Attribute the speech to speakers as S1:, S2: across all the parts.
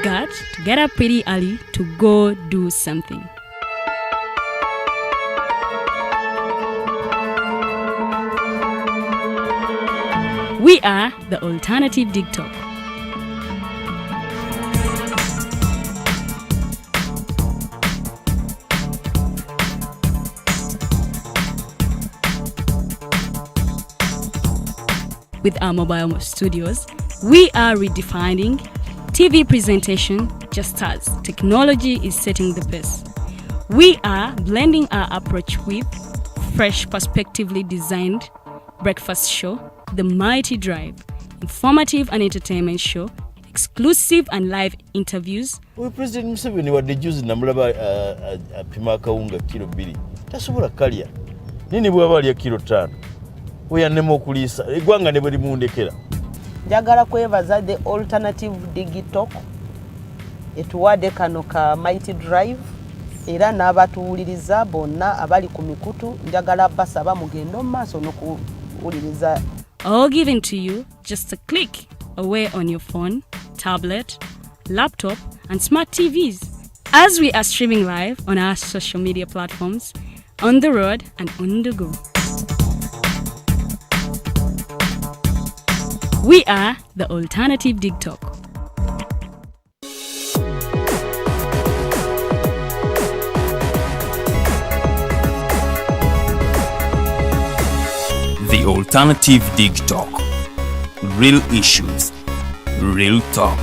S1: You've got to get up pretty early to go do something. We are the Alternative Digitalk. With our mobile studios, we are redefining TV presentation just as technology is setting the pace. We are blending our approach with fresh, perspectively designed breakfast show, The Mighty Drive, informative and entertainment show, exclusive and live interviews.
S2: We President Museveni wadde juzi namulaba apima akawunga kilo 2 tasobola kalya nini bwaba alya kilo 5 oyanema okuliisa eggwanga ne bwe limundekera.
S3: Njagala kwebaza the Alternative Digitalk etuwadde kano ka Mighty Drive era n'abatuwuliriza bonna abali ku mikutu njagala basaba mugendo maaso n'okuwuliriza.
S1: All given to you just a click away on your phone, tablet, laptop and smart TVs as we are streaming live on our social media platforms, on the road and on the go. We are the Alternative Digitalk.
S4: The Alternative Digitalk. Real issues, real talk.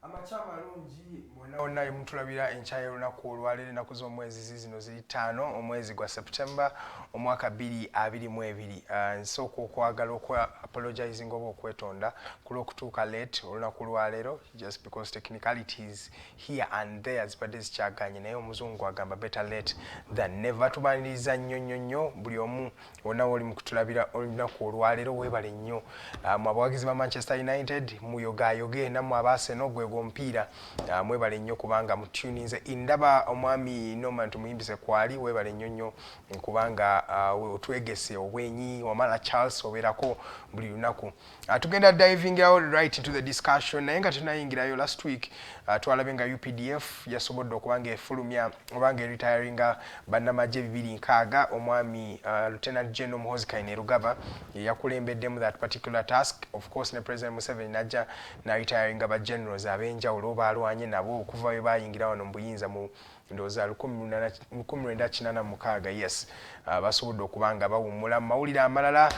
S5: Amachama alungi mwena mutulabira enchayo lunaku olwalero ennaku z'omwezi zino ziri 5 omwezi gwa September omwaka 2022. Nsooka okwagala apologizing oba okwetonda kulw'okutuuka late olunaku lwalero just because technicalities here and there zibadde zikyaganye naye omuzungu agamba better late than never. Tubaniriza nnyo buli omu wonna oli mu kutulabira olunaku olwalero weebale nnyo mu abawagizi ba Manchester United muyogayoge nammwe abaaseno gwego mpira mwebale nnyo kubanga mutuninze indaba omwami Norman tumuyimbise kwali weebale nnyo kubanga otwegese obwenyi wamala Charles oberako buli lunaku. Tugenda diving out right into the discussion naye nga tunayingirayo last week twalabye nga UPDF yasobodde okubanga efulumya obanga retiringa bannamagye 206 omwami Lieutenant General Muhoozi Kainerugaba yakulembeddemu that particular task. Of course ne President Museveni najja na retiringa ba generals abenjawulo balwanye nabo okuva we bayingira wano mu buyinza mu ndoza 1986. Yes, basobodde okubanga bawummula mawulire amalala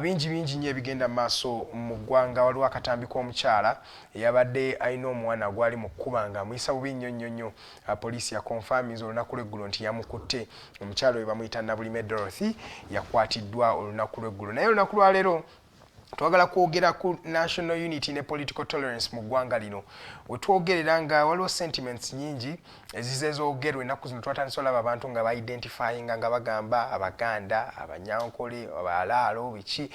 S5: bingi nnyo ebigenda maaso mu ggwanga. Waliwo akatambi k'omukyala eyabadde alina omwana gwali mu kkuba nga amuyisa bubi nnyo. Poliisi yakonfaminze olunaku lw'eggulo nti yamukutte. Omukyala oyo bamuyita Namirembe Dorothy yakwatiddwa olunaku lw'eggulo naye olunaku lwaleero twagala kwogera ku national unity ne political tolerance mu ggwanga lino. Wetwogerera nga waliwo sentiments nyingi ezizezoogerwa ennaku zino twatandise olaba abantu nga ba-identifyinga nga bagamba Abaganda, Abanyankole, Abalaalo, biki.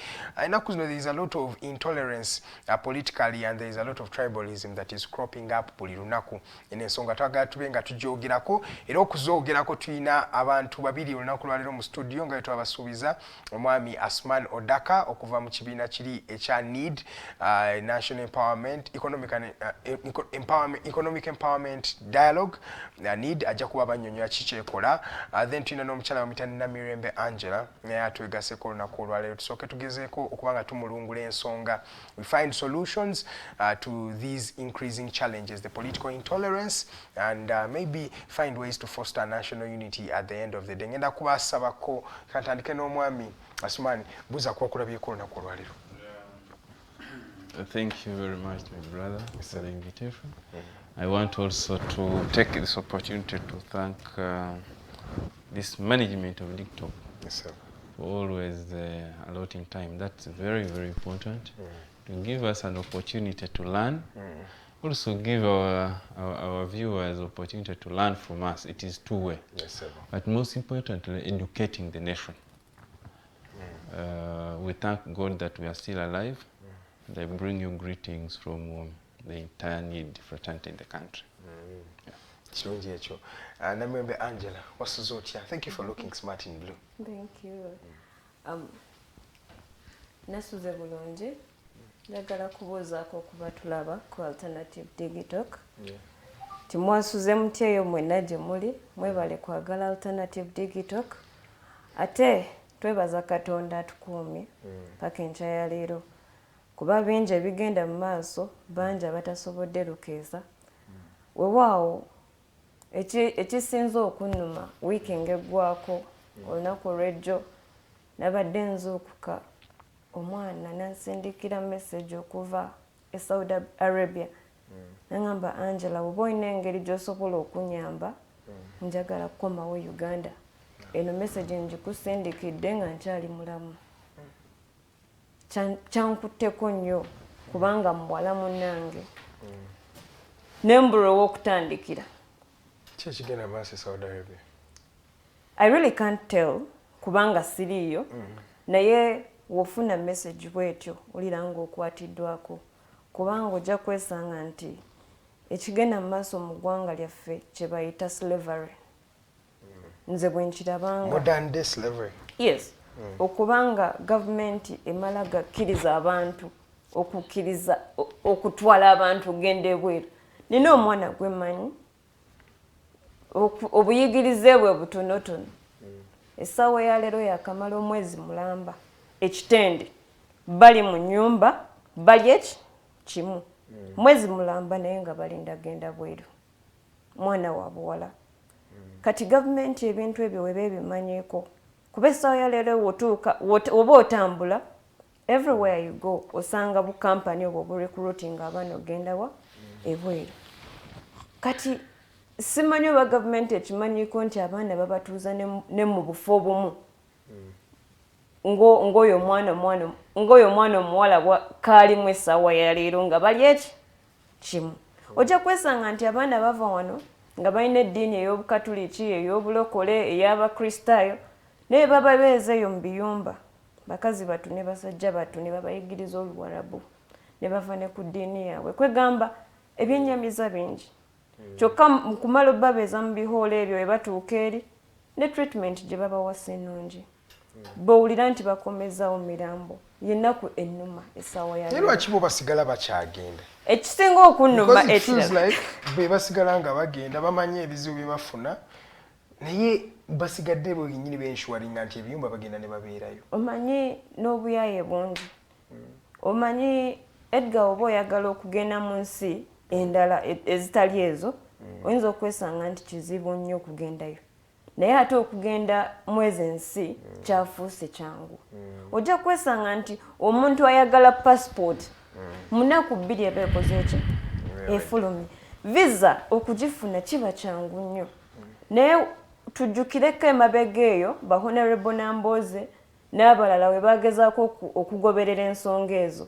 S5: Ennaku zino there is a lot of intolerance politically and there is a lot of tribalism that is cropping up buli lunaku. Eno ensonga twagala tube nga tugyogerako era okuzoogerako tulina abantu babiri olunaku lwaleero mu studio nga twabasuubiza omwami Asuman Odaka okuva mu kibiina kiri ekya NEED, National Economic Empoweemnet Dialogue. NEED ajja kuba bannyonnyola kikyekola. Then tulina n'omukyala bamuyita Namirembe Angella naye atwegaseko olunaku olwaleero tusooke tugezeeko okuba nga tumulungula ensonga. We find solutions to these increasing challenges, the political intolerance, and maybe find ways to foster national unity at the end of the day. Ngenda kubasabako kantandike n'omwami Asuman buza kwakulabyeko olunaku olwaleero.
S6: Thank you very much, my brother, for the invitation. I want also to take this opportunity to thank this management of Digitalk for always allotting time. That's very, very important to give us an opportunity to learn. Also give our viewers opportunity to learn from us. It is two-way. But most importantly, educating the nation. We thank God that we are still alive. And I bring you greetings from the entire NEED fraternity in the country.
S5: Namirembe Angella, what's the zotya? Thank you for looking smart in blue.
S7: Thank you. Nasuze bulungi. Njagala kubuuzaako okuba tulaba ku Alternative Digitalk. Timwasuze mutya eyo mwenna gye muli, mwebale kwagala Alternative Digitalk. Ate twebaza Katonda atukuumye paka enkya ya leero. Kuba bingi ebigenda mu maaso bangi abatasobodde lukeeza. Weewaawo ekisinza okunnuma wiiki ng'eggwaako olunaku olw'ejjo nabadde nzuukuka omwana nansindikira message okuva e Saudi Arabia. Nangamba Angela, oba olina engeri gy'osobola okunyamba njagala kukomawo Uganda. Eno message ngikusindikidde nga nkyali mulamu. Kyankutteko nnyo kubanga muwala munnange. Nembulwa ow'okutandikira.
S5: Kyekigenda maaso e Saudi Arabia?
S7: I really can't tell kubanga siriiyo. Naye wofuna message bwetyo olira nga okwatiddwako kubanga ojja kwesanga nti ekigenda mu maaso mu ggwanga lyaffe kye bayita slavery. Nze bwe nkirabanga
S5: modern day slavery.
S7: Yes. Okubanga gavumenti emala gakkiriza abantu okutwala abantu genda ebweru. Nina omwana gwe mmanyi obuyigirize bwe butonotono. Essaawa ya leero yakamala omwezi mulamba. Ekitende bali mu nnyumba bali kimu. Mwezi mulamba naye nga balinda genda bweru. Mwana wa buwala. Kati gavumenti ebintu ebyo weba ebimanyeeko. Kuba essaawa ya leero wotuuka oba otambula everywhere you go osanga bu company obwo bu recruiting abaana ogenda wa ebweru. Kati simanyi oba gavumenti ekimanyiiko nti abaana babatuuza ne mu bufo obumu. Ngoyo omwana omuwala kaalimu essaawa ya leero nga bali kimu. Ojja kwesanga nti abaana bava wano nga balina eddiini ey'obukatuliki, ey'obulokole, ey'abakristaayo naye baba beezeeyo mu biyumba. Bakazi batu ne basajja batu ne babayigiriza Oluwarabu ne bava ne ku ddiini yaabwe. Kwegamba ebyennyamiza bingi. Kyokka mu kumala obbabeeza mu bihoola ebyo we batuuka eri ne treatment gye babawasa ennungi. Bowulira nti bakomezaawo mirambo yennaku ennuma essaawa ya
S5: leero. Lwaki bo basigala bakyagenda?
S7: Ekisinga okunnuma
S5: ekirala be basigala nga bagenda bamanye ebizibu bye bafuna naye basigadde bo yennyini benshuwaringa nti ebiyumba bagenda ne babeerayo.
S7: Omanyi n'obuyaye bungi. Omanyi Edgar oba oyagala okugenda mu nsi endala ezitali ezo oyinza okwesanga nti kizibu nnyo okugendayo. Naye ate okugenda mwezi ensi kyafuuse kyangu. Ojja kwesanga nti omuntu ayagala passport munaku 2 aba ekoze eki efulumye. Visa okugifuna kiba kyangu nnyo. Naye tujjukireko emabega eyo ba Honorable Namboze n'abalala we bagezaako okugoberera ensonga ezo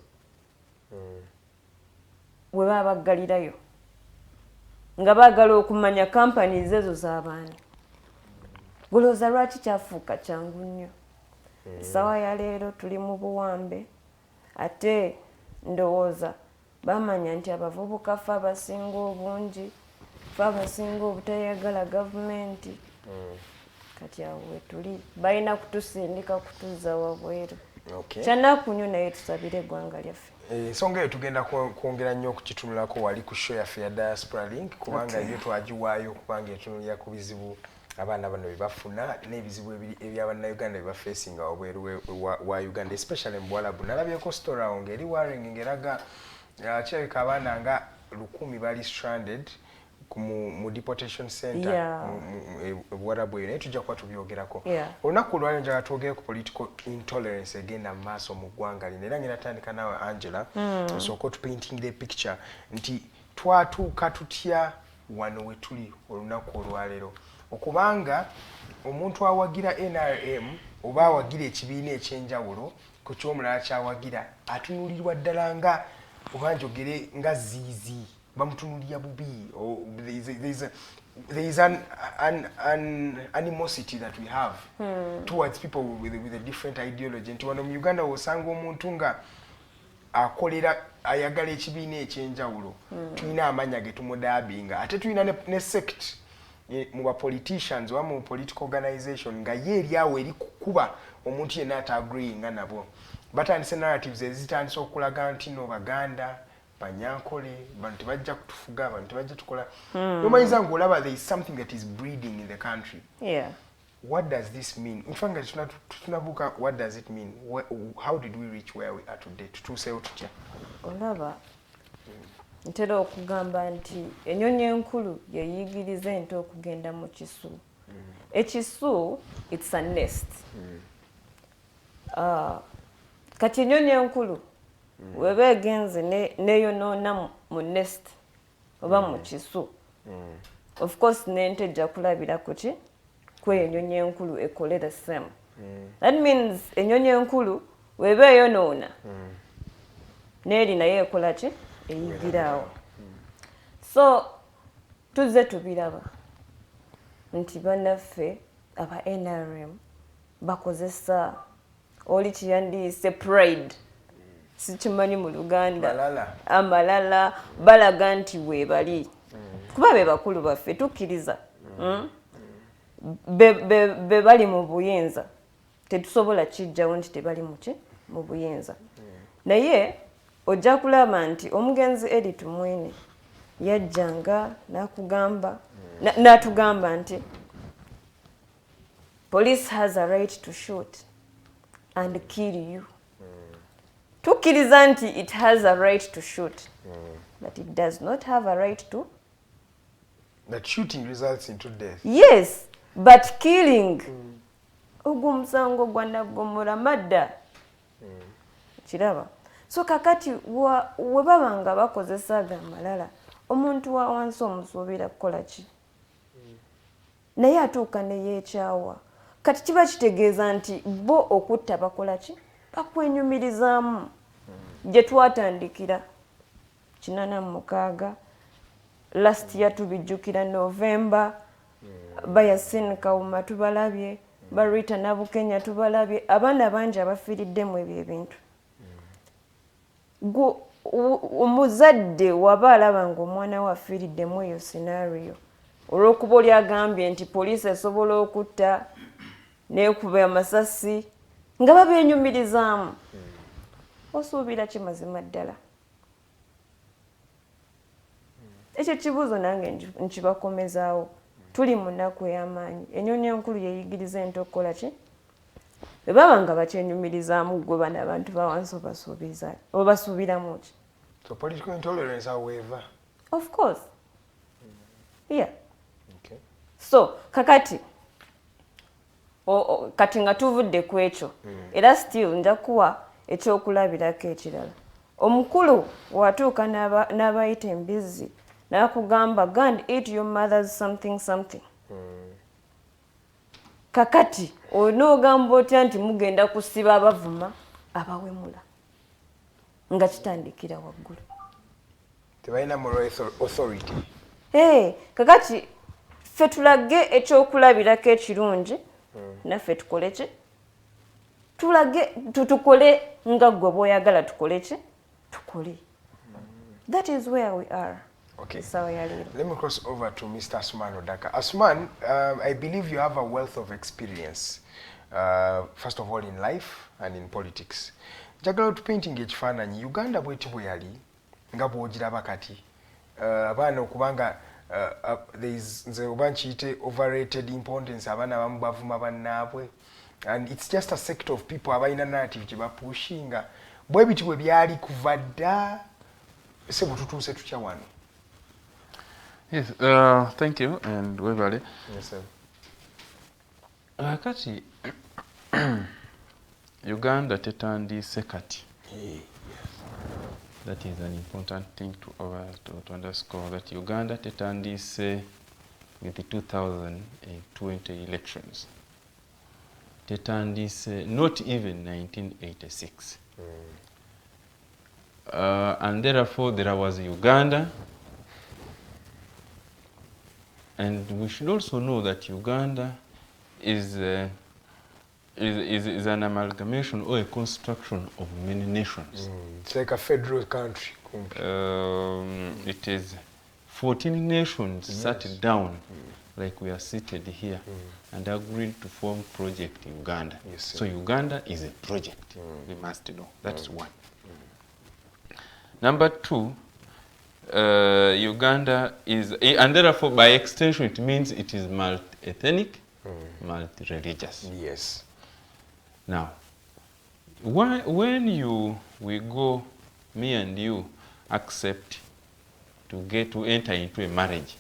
S7: we baba baggalirayo nga baagala okumanya companies ezo z'abaani. Gulooza lwaki kyafuuka kyangu nnyo? Essaawa ya leero tuli mu buwambe ate ndowooza bamanya nti abavubuka ffe abasinga obungi ffe abasinga obutayagala gavumenti kati awo we tuli balina kutusindika kutuzza wabweru. Kyanaku nnyo naye tusabire eggwanga lyaffe.
S5: Ensonga eyo tugenda kwongera nnyo okukitunulako wali ku show yaffe ya Diaspora Link kubanga ebyo twagiwaayo okubanga etunulira ku bizibu abaana bano bye bafuna n'ebizibu eby'abannayuganda bye bafeesinga wabweru wa Uganda especially mu Bwarabu. Nalabyeko story awo ng'eri worrying ng'eraga kirabika abaana nga 100 bali stranded mu deportation center mu Bwarabu eyo naye tujja kuba tubyogerako. Olunaku olwaliro njagala twogere ku political intolerance egenda mu maaso mu ggwanga lino era ngenda tandika naawe Angela osooka otupaintingira picture nti twatuuka tutya wano we tuli olunaku olwaleero okubanga omuntu awagira NRM oba awagira ekibiina ekyenjawulo ku ky'omulala kyawagira atunulirwa ddala nga oba njogere nga ziizi bamutunulira bubi. There is an animosity that we have towards people with a different ideology. Nti wano mu Uganda osanga omuntu nga akolera ayagala ekibiina ekyenjawulo tulina amanya ge tumudaabinga ate tulina ne sect mu ba politicians oba mu political organization nga ye eryawo eri kukuba omuntu yenna atagreeinga nabo. Batandise narratives ezitandise okulaga nti no Baganda banyankole bantu tebajja kutufuga bantu tebajja tukola nomanyiza ng'olaba there is something that is breeding in the country. What does this mean? Mfanga tunabuka, what does it mean? How did we reach where we are today? Tutuuseewo tutya?
S7: Olaba ntera okugamba nti ennyonyi enkulu yeyigiriza ente okugenda mu kisu. Ekisu it's a nest. Kati ennyonyi enkulu weba egenze neyonoona mu nest oba mu kisu of course n'ente ejja kulabira ku ki kweyo ennyonyi enkulu ekole the same. That means ennyonyi enkulu weba eyonoona n'eri naye ekola ki eyigiraawo. So tuzze tubiraba nti bannaffe aba NRM bakozesa oli kiyandiyise pride sikimanyi mu Luganda amalala balaga nti weebali kuba be bakulu baffe tukkiriza be bali mu buyinza tetusobola kijjawo nti tebali mu buyinza naye ojja kulaba nti omugenzi Edith Mwene yajjanga n'atugamba nti police has a right to shoot and kill you. Tukkiriza nti it has a right to shoot but it does not have a right to.
S5: That shooting results into death.
S7: Yes, but killing ogwo musango gwa Naggomola madda kiraba. So kakati we baba nga bakozesa amalala omuntu wa wansi omusuubira kukola ki naye atuuka ne yeekyawa kati kiba kitegeeza nti bo okutta bakola ki bakwenyumirizaamu gye twatandikira 86 last year tubijjukira November Bayasin Kawuma tubalabye Barita Nabukenya tubalabye abaana bangi abafiiriddemu ebyo ebintu omuzadde waba alaba ng'omwana we afiiriddemu eyo scenario olw'okuba oli agambye nti poliisi esobola okutta n'ekuba amasasi nga babeenyumirizaamu osuubira ki mazima ddala ekyo kibuuzo nange nkibakomezaawo tuli mu nnaku ey'amaanyi ennyonyi enkulu yeyigiriza ente okukola ki bwe baba nga bakyenyumirizaamu gwe bano abantu bawansi obasuubiramu ki.
S5: So political intolerance however.
S7: Of course. Yeah. Okay. So kakati kati nga tuvudde ku ekyo era still nja kuwa ekyokulabirako ekirala. Omukulu watuuka n'abayita embizzi n'akugamba go and eat your mother's something something. kakati onoogamba otya nti mugenda kusiba abavuma abawemula nga kitandikira waggulu
S5: tebalina moral authority.
S7: Kakati ffe tulage ekyokulabirako ekirungi naffe tukole ki tulage tukole nga gwe bw'oyagala tukole ki tukole. That is where we are.
S5: Okay.
S7: Let
S5: me cross over to Mr. Asuman Odaka. Asuman, I believe you have a wealth of experience, first of all in life and in politics. Njagala otupainting ekifaananyi Uganda bweti bwe yali nga bw'ogiraba kati abaana okubanga nze oba nkiyite overrated importance abaana abamu bavuma bannaabwe, and it's just a sector of people abalina narrative gye bapushinga bwe biti bwe byali kuva dda ese bwe tutuuse tutya wano.
S6: Yes, thank you and webale.
S5: Yes, sir.
S6: Kati Uganda tetandise kati.
S5: Yes.
S6: That is an important thing to underscore, that Uganda tetandise with the 2020 elections. Tetandise not even 1986. And therefore there was Uganda. And we should also know that Uganda is an amalgamation or a construction of many nations.
S5: It's like a federal country.
S6: It is 14 nations sat down like we are seated here and agreed to form Project Uganda.
S5: Yes,
S6: so Uganda is a project, we must know. That's one. Number two, Uganda is, and therefore by extension it means it is multi-ethnic, multi-religious.
S5: Yes.
S6: Now, when we go, me and you, accept to enter into a marriage,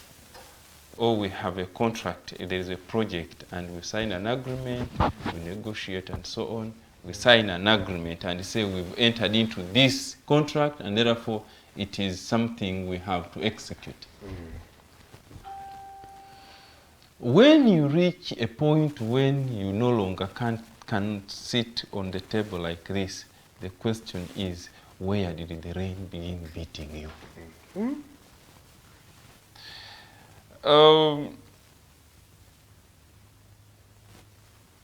S6: or we have a contract, there is a project, and we sign an agreement, we negotiate and so on, we sign an agreement and say we've entered into this contract and therefore it is something we have to execute. When you reach a point when you no longer can sit on the table like this, the question is, where did the rain begin beating you?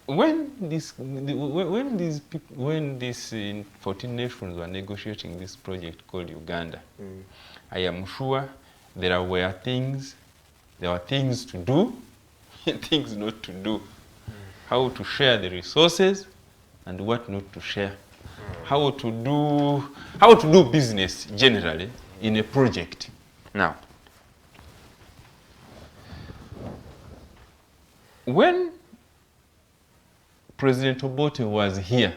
S6: When these 14 nations were negotiating this project called Uganda, I am sure there were things to do and things not to do. How to share the resources and what not to share. How to do business generally in a project. Now, when President Obote was here,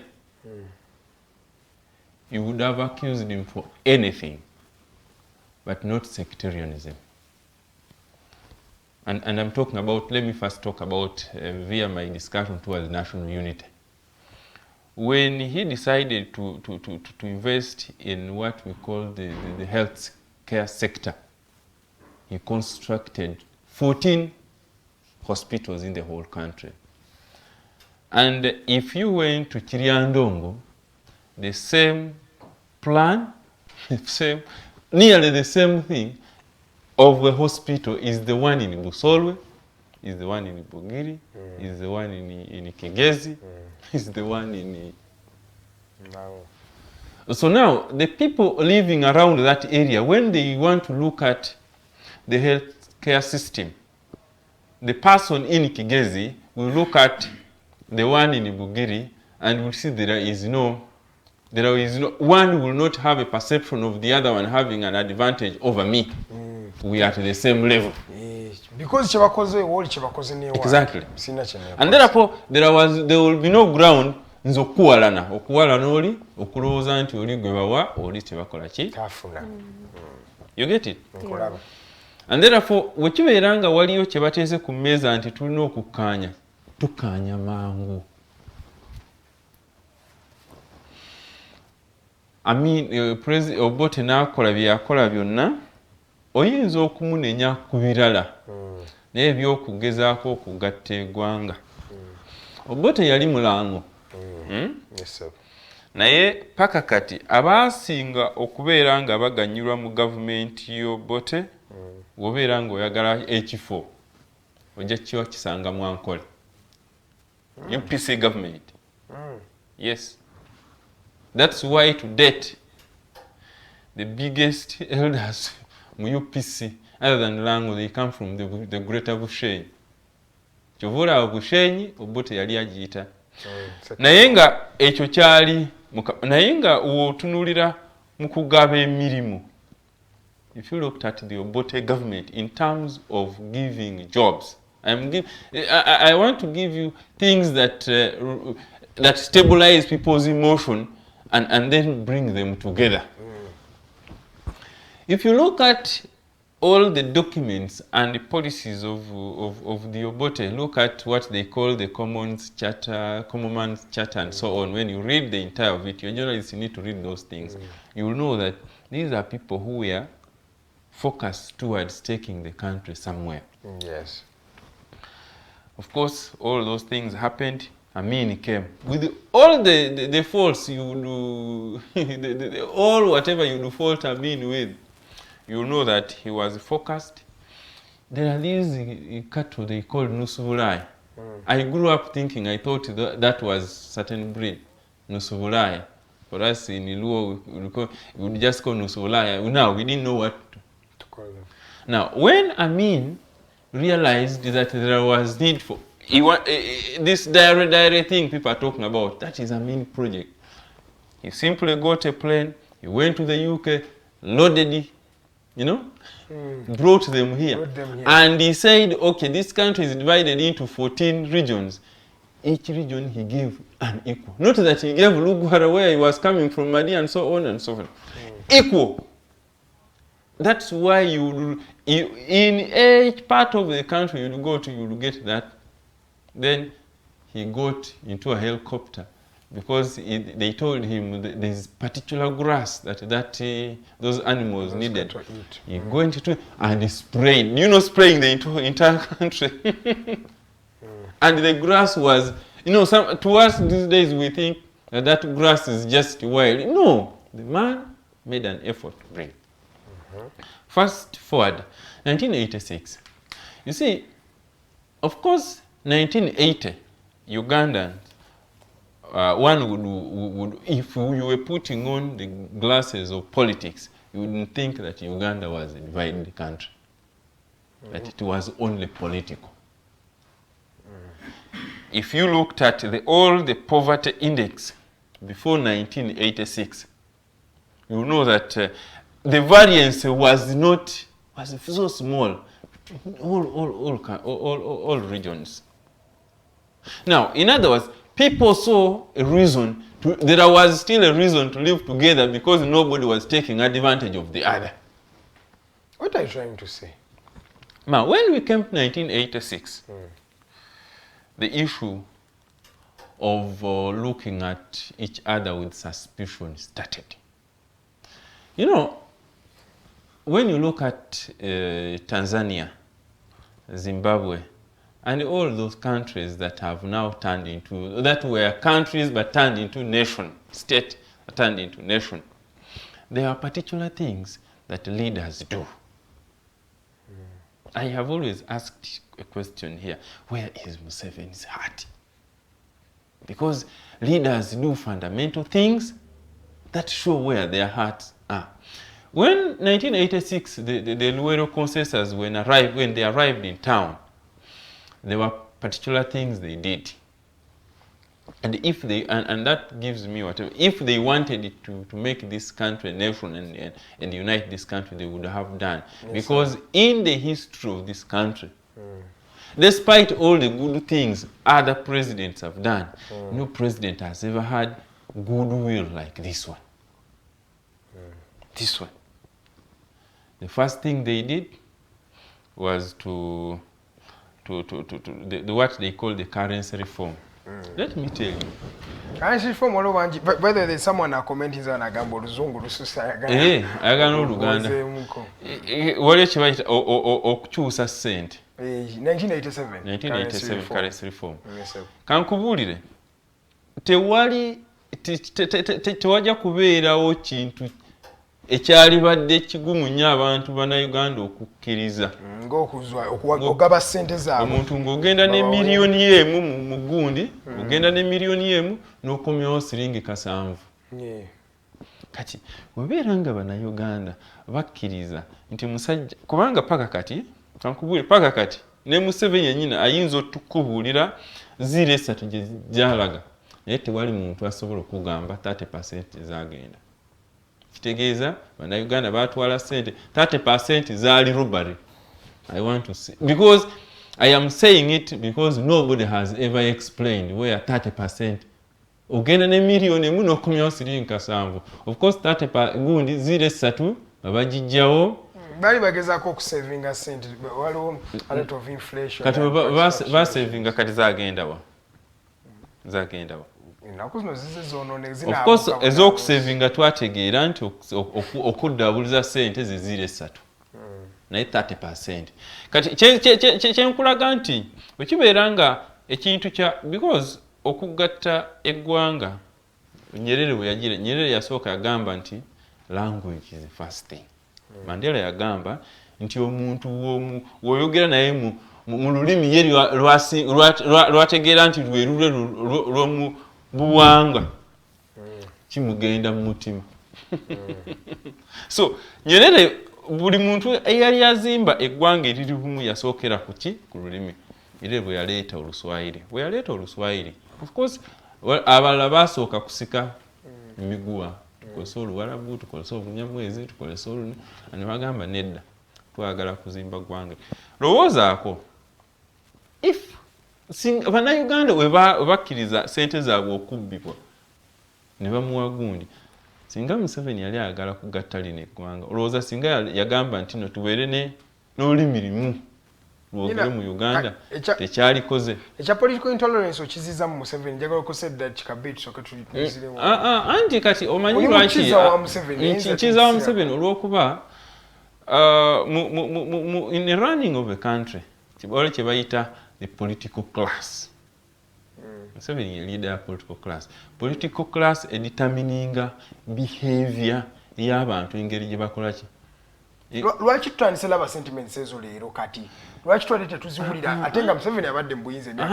S6: you would have accused him for anything, but not sectarianism. And I'm talking about, let me first talk about, via my discussion towards national unity. When he decided to invest in what we call the health care sector, he constructed 14 hospitals in the whole country. And if you went to Kiryandongo, the same plan, nearly the same thing of the hospital is the one in Busolwe, is the one in Bugiri, is the one in Kigezi, is the one in... So now, the people living around that area, when they want to look at the health care system, the person in Kigezi will look at the one in Bugiri and will see there is no, one will not have a perception of the other one having an advantage over me. We are at the same level.
S5: Because
S6: exactly. And therefore, there will be no ground nzokuwalana okuwalana oli okulowooza nti oli gwe bawa oli tebakola ki
S5: tafuna.
S6: You get it? And therefore, wekibeera nga waliyo kye bateese ku mmeeza nti tulina okukaanya, tukaanya mangu. President Obote n'akola bye yakola byonna, oyinza okumunenya ku birala naye ebyokugezaako okugatta eggwanga Obote yali mulango.
S5: Yes sir.
S6: Naye paka kati abasinga okubeera nga baganyirwa mu gavumenti y'Obote wobeera nga oyagala ekifo ojja kiwa kisanga Mwankole. UPC government. Yes. That's why to date the biggest elders mu UPC other than Lango they come from the greater Bushenyi. Kyovula Bushenyi Obote yali agiyita. Naye nga ekyo kyali naye nga wotunulira mu kugaba emirimu. If you looked at the Obote government in terms of giving jobs, I want to give you things that that stabilize people's emotion and then bring them together. If you look at all the documents and the policies of the Obote, look at what they call the Commons Charter, Commonman's Charter and so on. When you read the entire of it, you journalists need to read those things. You will know that these are people who were focused towards taking the country somewhere.
S5: Yes.
S6: Of course, all those things happened. Amin came with all the faults you do, all whatever you do fault Amin with. You know that he was focused. There are these cattle they call Nusubulai. I grew up thinking, I thought that was certain breed, Nusubulai. For us in Iluo, we would just call Nusubulai. Now we didn't know what to call them. Now, when Amin realized that there was need for this diary thing people are talking about, that is Amin project. He simply got a plane, he went to the UK, loaded it, brought them here. And he said, okay, this country is divided into 14 regions. Each region he gave an equal. Not that he gave Lugwara where he was coming from, Madi and so on and so forth. Equal. That's why in each part of the country you go to, you will get that. Then he got into a helicopter because they told him there's particular grass that those animals needed. He went to and he sprayed. Spraying the entire country. And the grass was, to us these days we think that grass is just wild. No, the man made an effort to bring. Fast forward, 1986. You see, of course, 1980, Ugandans, one would, if you were putting on the glasses of politics, you wouldn't think that Uganda was a divided country, that it was only political. If you looked at all the poverty index before 1986, you know that the variance was so small, all regions. Now, in other words, people saw a reason there was still a reason to live together because nobody was taking advantage of the other.
S5: What are you trying to say?
S6: Now, when we came to 1986, the issue of looking at each other with suspicion started. When you look at Tanzania, Zimbabwe, and all those countries that have now turned into, that were countries but turned into nation, state turned into nation, there are particular things that leaders do. I have always asked a question here, where is Museveni's heart? Because leaders do fundamental things that show where their hearts are. When 1986, the Luwero consensus, when they arrived in town, there were particular things they did. And if they, and that gives me whatever, if they wanted it to make this country a nation and unite this country, they would have done. Yes, because in the history of this country, despite all the good things other presidents have done, no president has ever had goodwill like this one. This one. The first thing they did was to what they call the currency reform. Let me tell you.
S5: Currency reform, whether there's someone commenting on Agambo Luzungu,
S6: Agano Luganda. What you write or choose a cent. 1987 currency reform. Kankubulire tewali tewajja kubeerawo kintu ekyalibadde kigumu nnyo abantu bannauganda okukkiriza
S5: ogaba ssente zaabwe
S6: omuntu ng'ogenda ne miliyoni emu mu gundi ogenda ne miliyoni emu n'okomyawo siringi 7. Kati webeera nga bannauganda bakkiriza nti musajja kubanga paka kati kankubulire paka kati ne Museveni yennyini ayinza otukubuulira 0.3 gye gyalaga naye tewali muntu asobola okugamba 30% zagenda. Kitegeeza bannauganda batwala ssente 30% zaali robbery. I want to say because I am saying it because nobody has ever explained where 30% ogenda ne miliyoni emu n'okomyawo siringi 7. Of course 30 gundi 0.3 babagijjawo
S5: bali bagezaako okusavinga ssente waliwo a lot of inflation
S6: kati basavinga kati zagendawa
S5: ennaku zino zize zonoone zina
S6: of course ez'okusavinga twategeera nti okuddabuliza ssente ze 0.3 naye 30%. Kati kyenkulaga nti wekibeera nga ekintu kya because okugatta eggwanga Nyerere bwe yagira Nyerere yasooka yagamba nti language is the first thing. Mandela yagamba nti omuntu woyogera naye mu lulimi ye lwategeera nti lwerule lw'omu buwanga kimugenda mu mutima. So Nyerere buli muntu eyali azimba eggwanga eriri bumu yasookera ku ki ku lulimi. Nyerere bwe yaleeta Oluswayiri of course abalala basooka kusika emiguwa tukozesa Oluwarabu tukozesa Obunyamwezi tukozesa ne bagamba nedda twagala kuzimba ggwanga. Lowoozaako if bannauganda we bakkiriza ssente zaabwe okubbibwa ne bamuwa gundi singa Museveni yali ayagala kugatta lino eggwanga olowooza singa yagamba nti no tubeere n'olulimi limu lwogere mu Uganda tekyalikoze
S5: ekya political intolerance okiziza mu Museveni njagala okusedda kikabe tusooke tulizirewo
S6: anti kati omanyi lwaki nkiza wa Museveni olw'okuba in the running of a country waliwo kye bayita the political class. Museveni ye leader ya political class determining behavior y'abantu engeri gye bakola ki.
S5: Lwaki tutandisela aba sentiments ezo leero kati lwaki twaleta tuziwulira ate nga Museveni abadde mu buyinza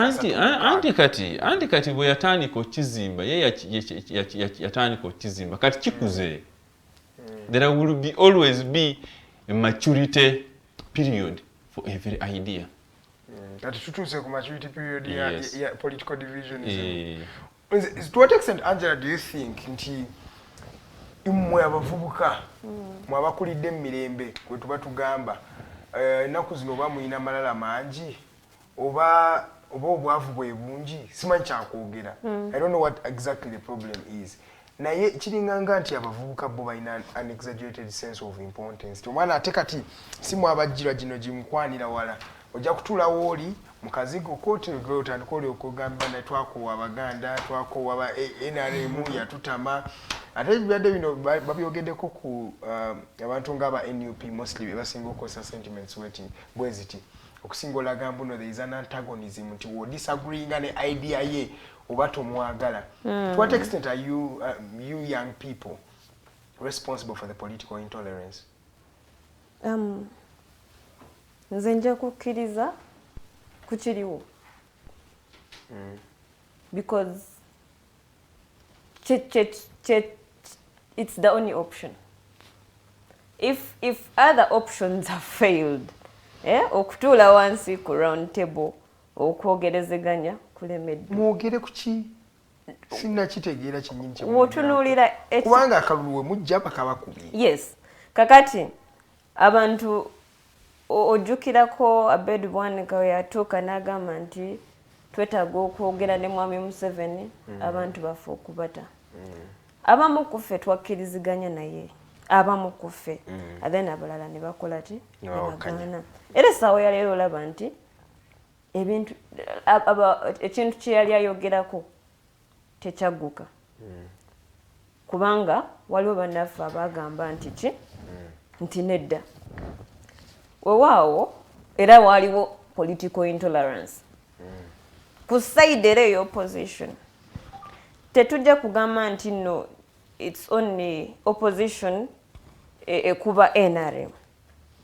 S6: anti kati bwe yatandika okizimba ye yatandika okizimba kati kikuze. There will always be a maturity period for every idea.
S5: Kati tutuuse ku maturity period ya political divisionism. To what extent, Angela, do you think nti mmwe abavubuka mwabakulidde Namirembe kwe tuba tugamba ennaku zino oba muyina malala mangi oba obwavu bwe bungi simanyi kyakwogera. I don't know what exactly the problem is. Naye kiringanga nti abavubuka bo balina an exaggerated sense of importance. Omwana ate kati si mwabajjirwa gino gimukwanira wala ojja kutuulawo oli mukazigo kooti otandika oli okugamba ne twakowa Abaganda twakowa ba NRM yatutama ate ebibadde bino babyogeddeko ku abantu ng'aba NUP mostly bebasinga okukozesa sentiments bweziti okusinga olaga mbuno there is an antagonism nti wodisagreeinga ne idea ye oba tomwagala. To what extent are you young people responsible for the political intolerance?
S7: Nze nja kukkiriza ku kiriwo because it's the only option. If other options have failed, okutuula wansi ku round table okwogerezeganya kulemedde.
S5: Mwogere kuki? Sinna kitegeera kinyinyi kye.
S7: Wotunuulira
S5: kubanga akaluluwe mujja bakabakubye.
S7: Yes. Kakati abantu ojjukirako Abed Bwanika we yatuuka n'agamba nti twetaaga okwogera ne Mwami Museveni abantu bafe okubata. Abamu ku ffe twakkiriziganya naye abamu ku ffe then abalala ne bakola ki ne bagaana. Era essaawa ya leero olaba nti ebintu ekintu kye yali ayogerako tekyagguka kubanga waliwo bannaffe abagamba nti ki nti nedda weewaawo era waliwo political intolerance ku side eyo opposition tetujja kugamba nti no it's only opposition ekuba NRM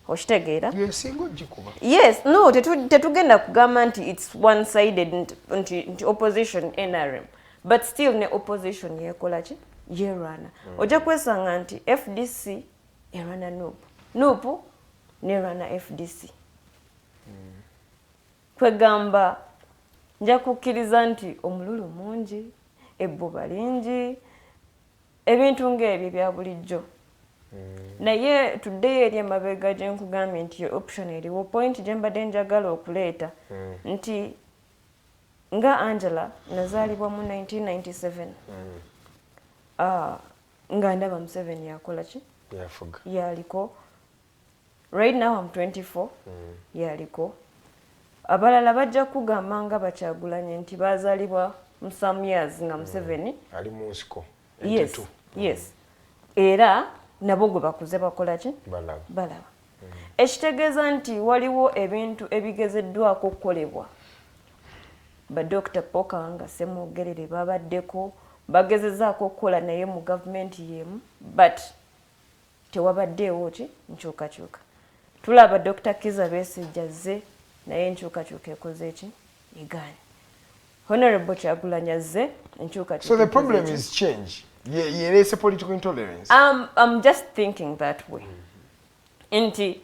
S7: okitegeera yes no tetugenda kugamba nti it's one sided nti opposition NRM but still ne opposition yekola ki yerwana ojja kwesanga nti FDC erwana nupu nerwana FDC kwegamba nja kukkiriza nti omululu mungi ebbuba lingi ebintu ng'ebyo bya bulijjo naye tuddeyo eri emabega gye nkugambye nti option eriwo point gye mbadde njagala okuleeta nti nga Angela nazaalibwa mu 1997 nga ndaba Museveni yakola ki yaliko right now I'm 24 yaliko abalala bajja kugamba nga bakyagulanye nti bazaalibwa mu some years nga Museveni
S5: ali mu nsiko
S7: yes era nabo gwe bakuze bakola ki balaba ekitegeeza nti waliwo ebintu ebigezeddwako okukolebwa ba Dr. Poka nga Semwogerere babaddeko bagezezaako okukola naye mu gavumenti yemu but tewabaddeewo ki nkyukakyuka tulaba Dr. Kiza Besigye azze naye enkyukakyuka ekoze ki egaanye Honorable Kyagulanyi azze enkyukakyuka
S5: so the problem is change it's a political intolerance
S7: I'm just thinking that way nti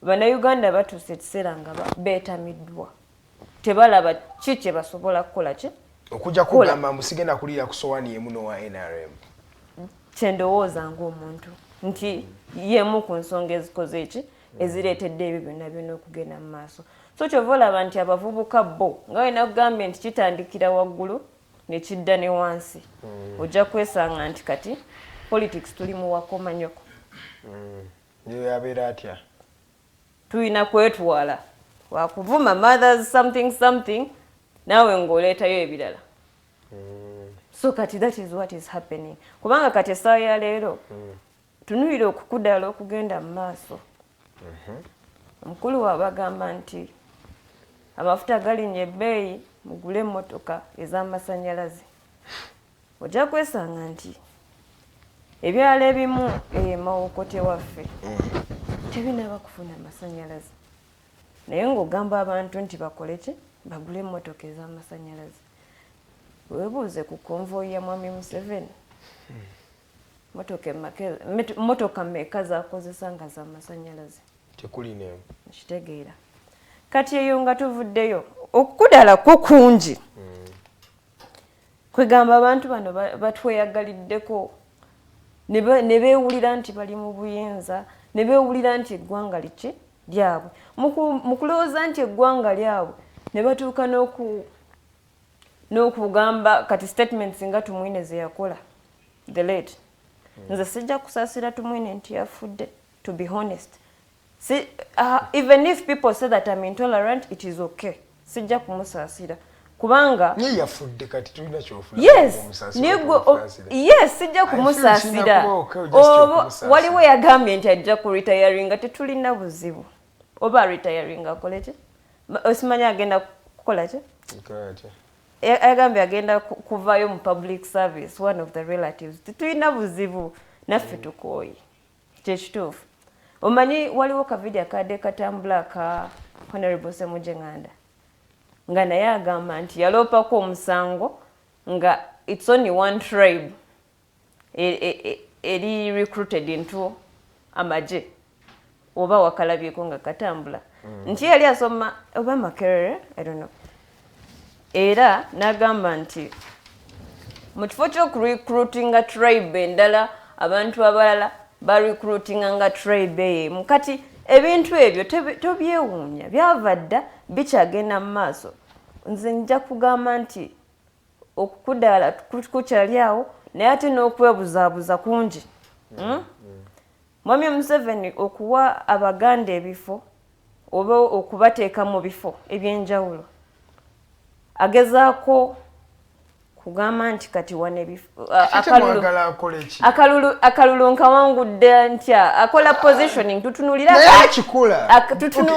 S7: bannaUganda batuuse ekiseera nga beetamiddwa tebalaba ki kye basobola kukola ki
S5: okujja kugamba musigenda kuliira ku sowaani yemu n'owa NRM
S7: kyendowooza ng'omuntu nti yemu ku nsonga ezikoze eki ezireetedde ebyo byonna byonna okugenda mu maaso so kyova olaba nti abavubuka bo nga balina kugambye nti kitandikira waggulu ne kidda ne wansi ojja kwesanga nti kati politics tuli mu wakomanyoko
S5: yabeera atya
S7: tulina kwetwala wakuvuma mothers something naawe ng'oleetayo ebirala so kati that is what is happening kubanga kati essaawa ya leero tunuire okukuddala okugenda mu maaso omukulu wabagamba nti amafuta galinnya ebbeeyi mugule emmotoka ez'amasannyalaze ojja kwesanga nti ebyalo ebimu mawokoti waffe tebinaba kufuna amasannyalaze naye ng'ogamba abantu nti bakole ki bagule emmotoka ez'amasannyalaze weebuuze ku konvoyi ya mwami Museveni mmotoka mmeka zakozesa nga z'amasannyalaze
S5: tekuli neemu
S7: kitegeera kati eyo nga tuvuddeyo okukudala kwo kungi kwegamba abantu bano batweyagaliddeko ne beewulira nti bali mu buyinza ne beewulira nti eggwanga liki lyabwe mu kulowooza nti eggwanga lyabwe ne batuuka n'okugamba kati statements nga Tumwine ze yakola the late nze sijja kusaasira Tumwine nti yafudde to be honest even if people say that I'm intolerant it is okay sijja kumusaasira kubanga
S5: ye yafudde kati tulina kyofuna
S7: yes sijja kumusaasira oba waliwo yagambye nti ajja ku retiring nga tetulina buzibu oba retiring akole ki osimanya agenda kukola ki yagambye agenda kuvaayo mu public service one of the relatives tetulina buzibu naffe tukooye kyekituufu omanyi waliwo kavidiyo akadde katambula ka Honorable Semujenganda nga naye agamba nti yaloopako omusango nga it's only one tribe eri recruited into amagye oba wakalabyeko nga katambula nti yali asoma oba Makerere I don't know era n'agamba nti mu kifo ky'okurecruitinga tribe endala abantu abalala barecruitinga nga tribe emu kati ebintu ebyo tobyewuunya byava dda bikyagenda mu maaso nze nja kugamba nti okukuddaala kukyali awo naye ate n'okwebuzaabuza kungi Mwami Museveni okuwa Abaganda ebifo oba okubateeka mu bifo ebyenjawulo agezaako kugamba nti kati wane akalulu nkawangudde ntya akola positioning tutunulira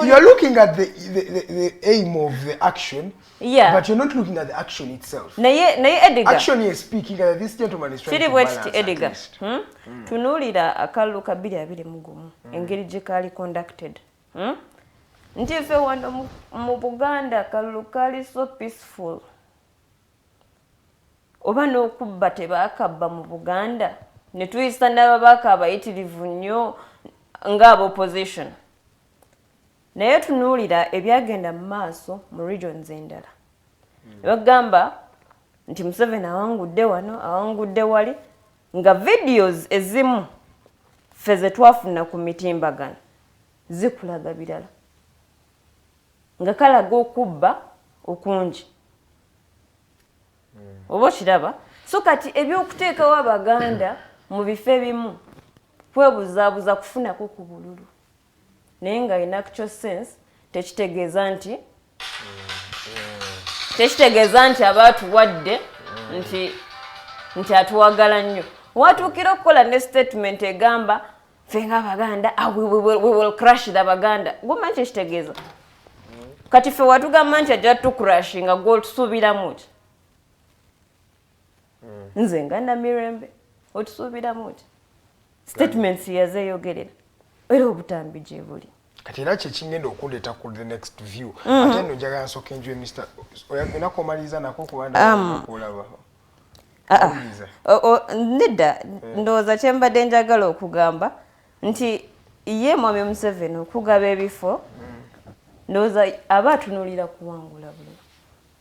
S5: you are looking at the aim of the action, but you're not looking at the action itself.
S7: naye Edgar
S5: action is speaking, this gentleman is trying to balance
S7: Edgar tunulira akalulu ka 2021 engeri gye kali conducted nti ffe wano mu Buganda akalulu kali so peaceful. Oba n'okubba tebaakabba mu Buganda ne tuyisa n'ababaaka abayitirivu nnyo ng'aba opposition. Naye tunuulira ebyagenda mu maaso mu regions endala. Ne bagamba nti Museveni awangudde wano awangudde wali nga videos ezimu ffe ze twafuna ku mitimbagano zikulaga birala nga kalaga okubba okungi. Oba kiraba so kati ebyokuteekawo Abaganda mu bifo ebimu kwebuzaabuza kufunako ku bululu naye nga in actual sense tekitegeeza nti abaatuwadde nti atuwagala nnyo. Watuukira okukola ne statement egamba ffe ng'Abaganda we will crush the Baganda. Gwomanyi kyekitegeeza kati ffe watugamba nti ajja tukurashinga gw'otusuubiramu ki nze nga Namirembe otusuubiramu ki statements yazeeyogerera era obutambi gye buli
S5: kati era kyekingenda okundeeta ku the next view ate nno njagala nsooka enju Mr. oyagenda kumaliriza nako kubandakulaba
S7: nedda ndowooza kyembadde njagala okugamba nti ye Mwami Museveni okugaba ebifo ndowooza aba atunulira kuwangula buli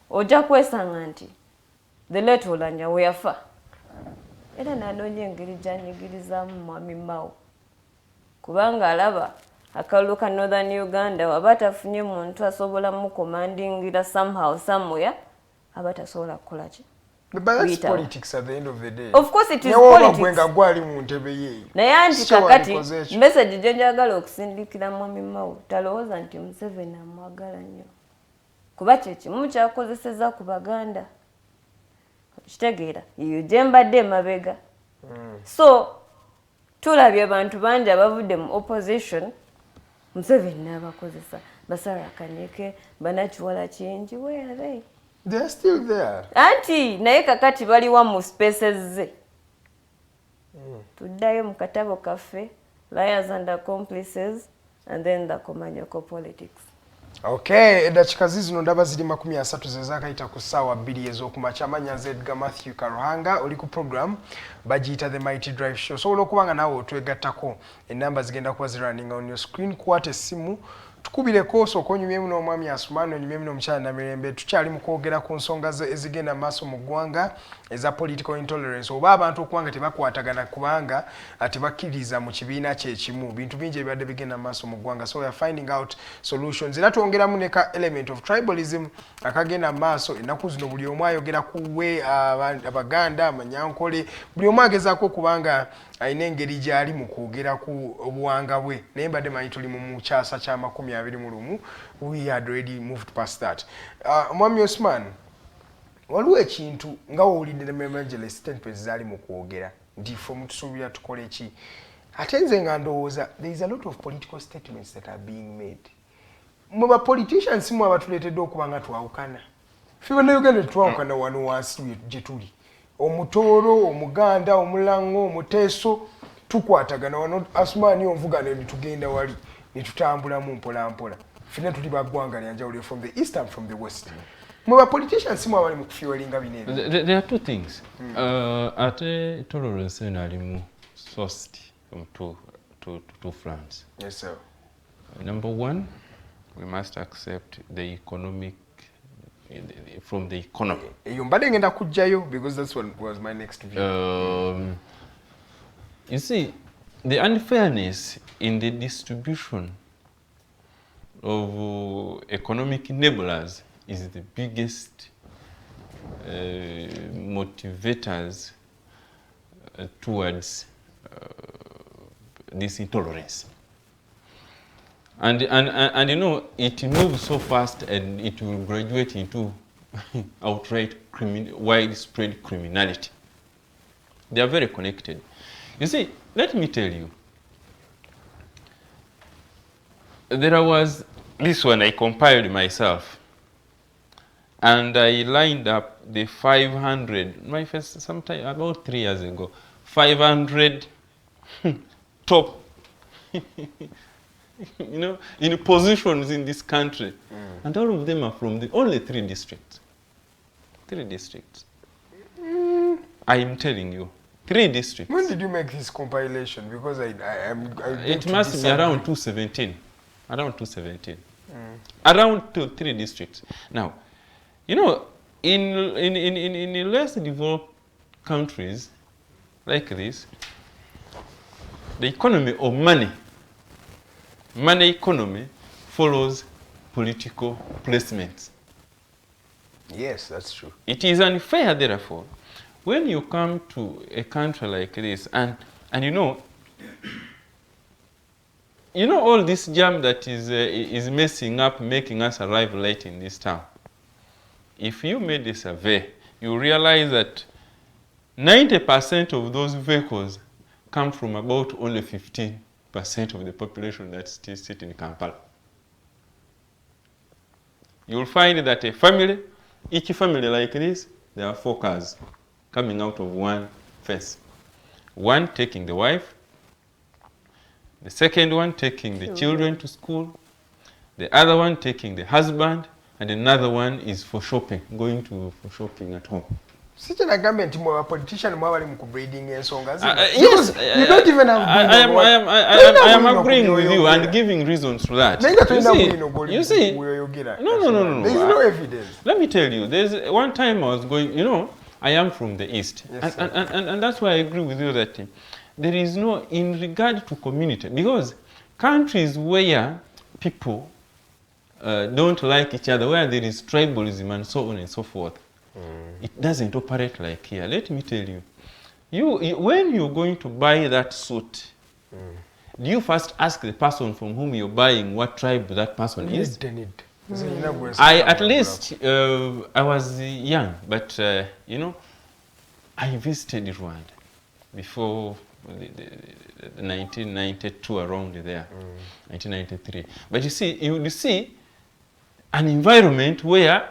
S7: ojja kwesanga nti the late Olanya we yafa era nanoonya engeri gy'anyigirizaamu Mwami Mao kubanga alaba akalulu ka Northern Uganda waba tafunye muntu asobola mukomandingira somehow somewhere aba tasobola kukola ki.
S5: But that's politics at the end of the day.
S7: Of course it is politics.
S5: Naye
S7: anti kakati message gye njagala okusindikira Mwami Mao talowooza nti Museveni amwagala nnyo kuba kyekimu kyakozeseza ku Baganda kitegeera iyo gye mbadde emabega. So tulabye abantu bangi abavudde mu opposition Museveni n'abakozesa Basara Kanyike banakiwala kingi where are they?
S5: They are still there.
S7: Anti naye kakati baliwa mu spaces ze. Tuddayo mu katabo kaffe liars and accomplices and then the Komanyoko politics.
S5: Okay, eddakiika zino ndaba ziri 30 ze zaakayita ku ssaawa 2 ez'okumakya. Amanya nze Edgar Matthew Karuhanga oli ku program bagiyita The Mighty Drive Show. Sobola okuba nga naawe otwegattako ennamba zigenda kuba zirunning on your screen. Kwata essimu tukubireko osooka onyumyemu n'omwami Asuman onyumyemu n'omukyala Namirembe. Tukyali mu kwogera ku nsonga ezigenda maaso mu ggwanga eza political intolerance oba abantu okubanga tebakwatagana kubanga tebakkiriza mu kibiina kyekimu. Bintu bingi ebibadde bigenda maaso mu ggwanga, so we are finding out solutions. Era twongeramu ne ka element of tribalism akagenda maaso ennaku zino. Buli omu ayogera kuwe Abaganda Amanyankole, buli omu agezaako kubanga ayina engeri gy'ali mu kwogera ku obuwanga bwe. Naye mbadde manyi tuli mu kyasa kya 21. We had already moved past that. Mwami Osman, waliwo ekintu nga wowulidde Namirembe Angella statements zaali mu kwogera nti ffe mutusuubira tukole ki. Ate nze nga ndowooza there is a lot of political statements that are being made. Mwe ba politicians mu abatuleetedde okuba nga twawukana. Ffe bannayuganda tetwawukana wano wansi gye tuli. Omutooro, Omuganda, Omulango, Omuteeso tukwatagana wano. Asumani onvugana ne tugenda wali ne tutambulamu mpola mpola. Ffenna tuli baggwanga lyanjawulo from the east and from the west. Mwe ba politicians mu abali mu kufiwalinga bino ebyo.
S6: There are two things. Ate tolerance alimu sourced from two fronts.
S5: Yes, sir.
S6: Number one, we must accept the economic from the economy.
S5: Eyo mbadde ngenda kujjayo because that's what was my next view.
S6: You see, the unfairness in the distribution of economic enablers is the biggest motivators towards this intolerance. And you know, it moves so fast and it will graduate into outright widespread criminality. They are very connected. You see, let me tell you, there was this one I compiled myself, and I lined up the 500, my first, sometime about 3 years ago, 500 top, in positions in this country. And all of them are from only 3 districts. 3 districts. I am telling you, 3 districts.
S5: When did you make this compilation? Because
S6: it must be around 2017. Around 2017. Around 3 districts. Now, in less developed countries like this, the economy of money economy follows political placements.
S5: Yes, that's true.
S6: It is unfair, therefore, when you come to a country like this, and all this jam that is messing up, making us arrive late in this town. If you made a survey, you realize that 90% of those vehicles come from about only 15% of the population that still sit in Kampala. You'll find that each family like this, there are 4 cars coming out of one fence. One taking the wife, the second one taking the children to school, the other one taking the husband, and another one is for shopping, for shopping at home.
S5: Such an agreement, more politician, more breeding and songs.
S6: Yes,
S5: you don't even have.
S6: I am agreeing with you and giving reasons to that. You see, no.
S5: There is no evidence.
S6: Let me tell you, there's one time I was going. I am from the east, yes, and that's why I agree with you that there is no, in regard to community, because countries where people don't like each other, where there is tribalism and so on and so forth. It doesn't operate like here. Let me tell you, when you're going to buy that suit, do you first ask the person from whom you're buying what tribe that person is? I was young, but I visited Rwanda before the 1992, around there, 1993. But you see an environment where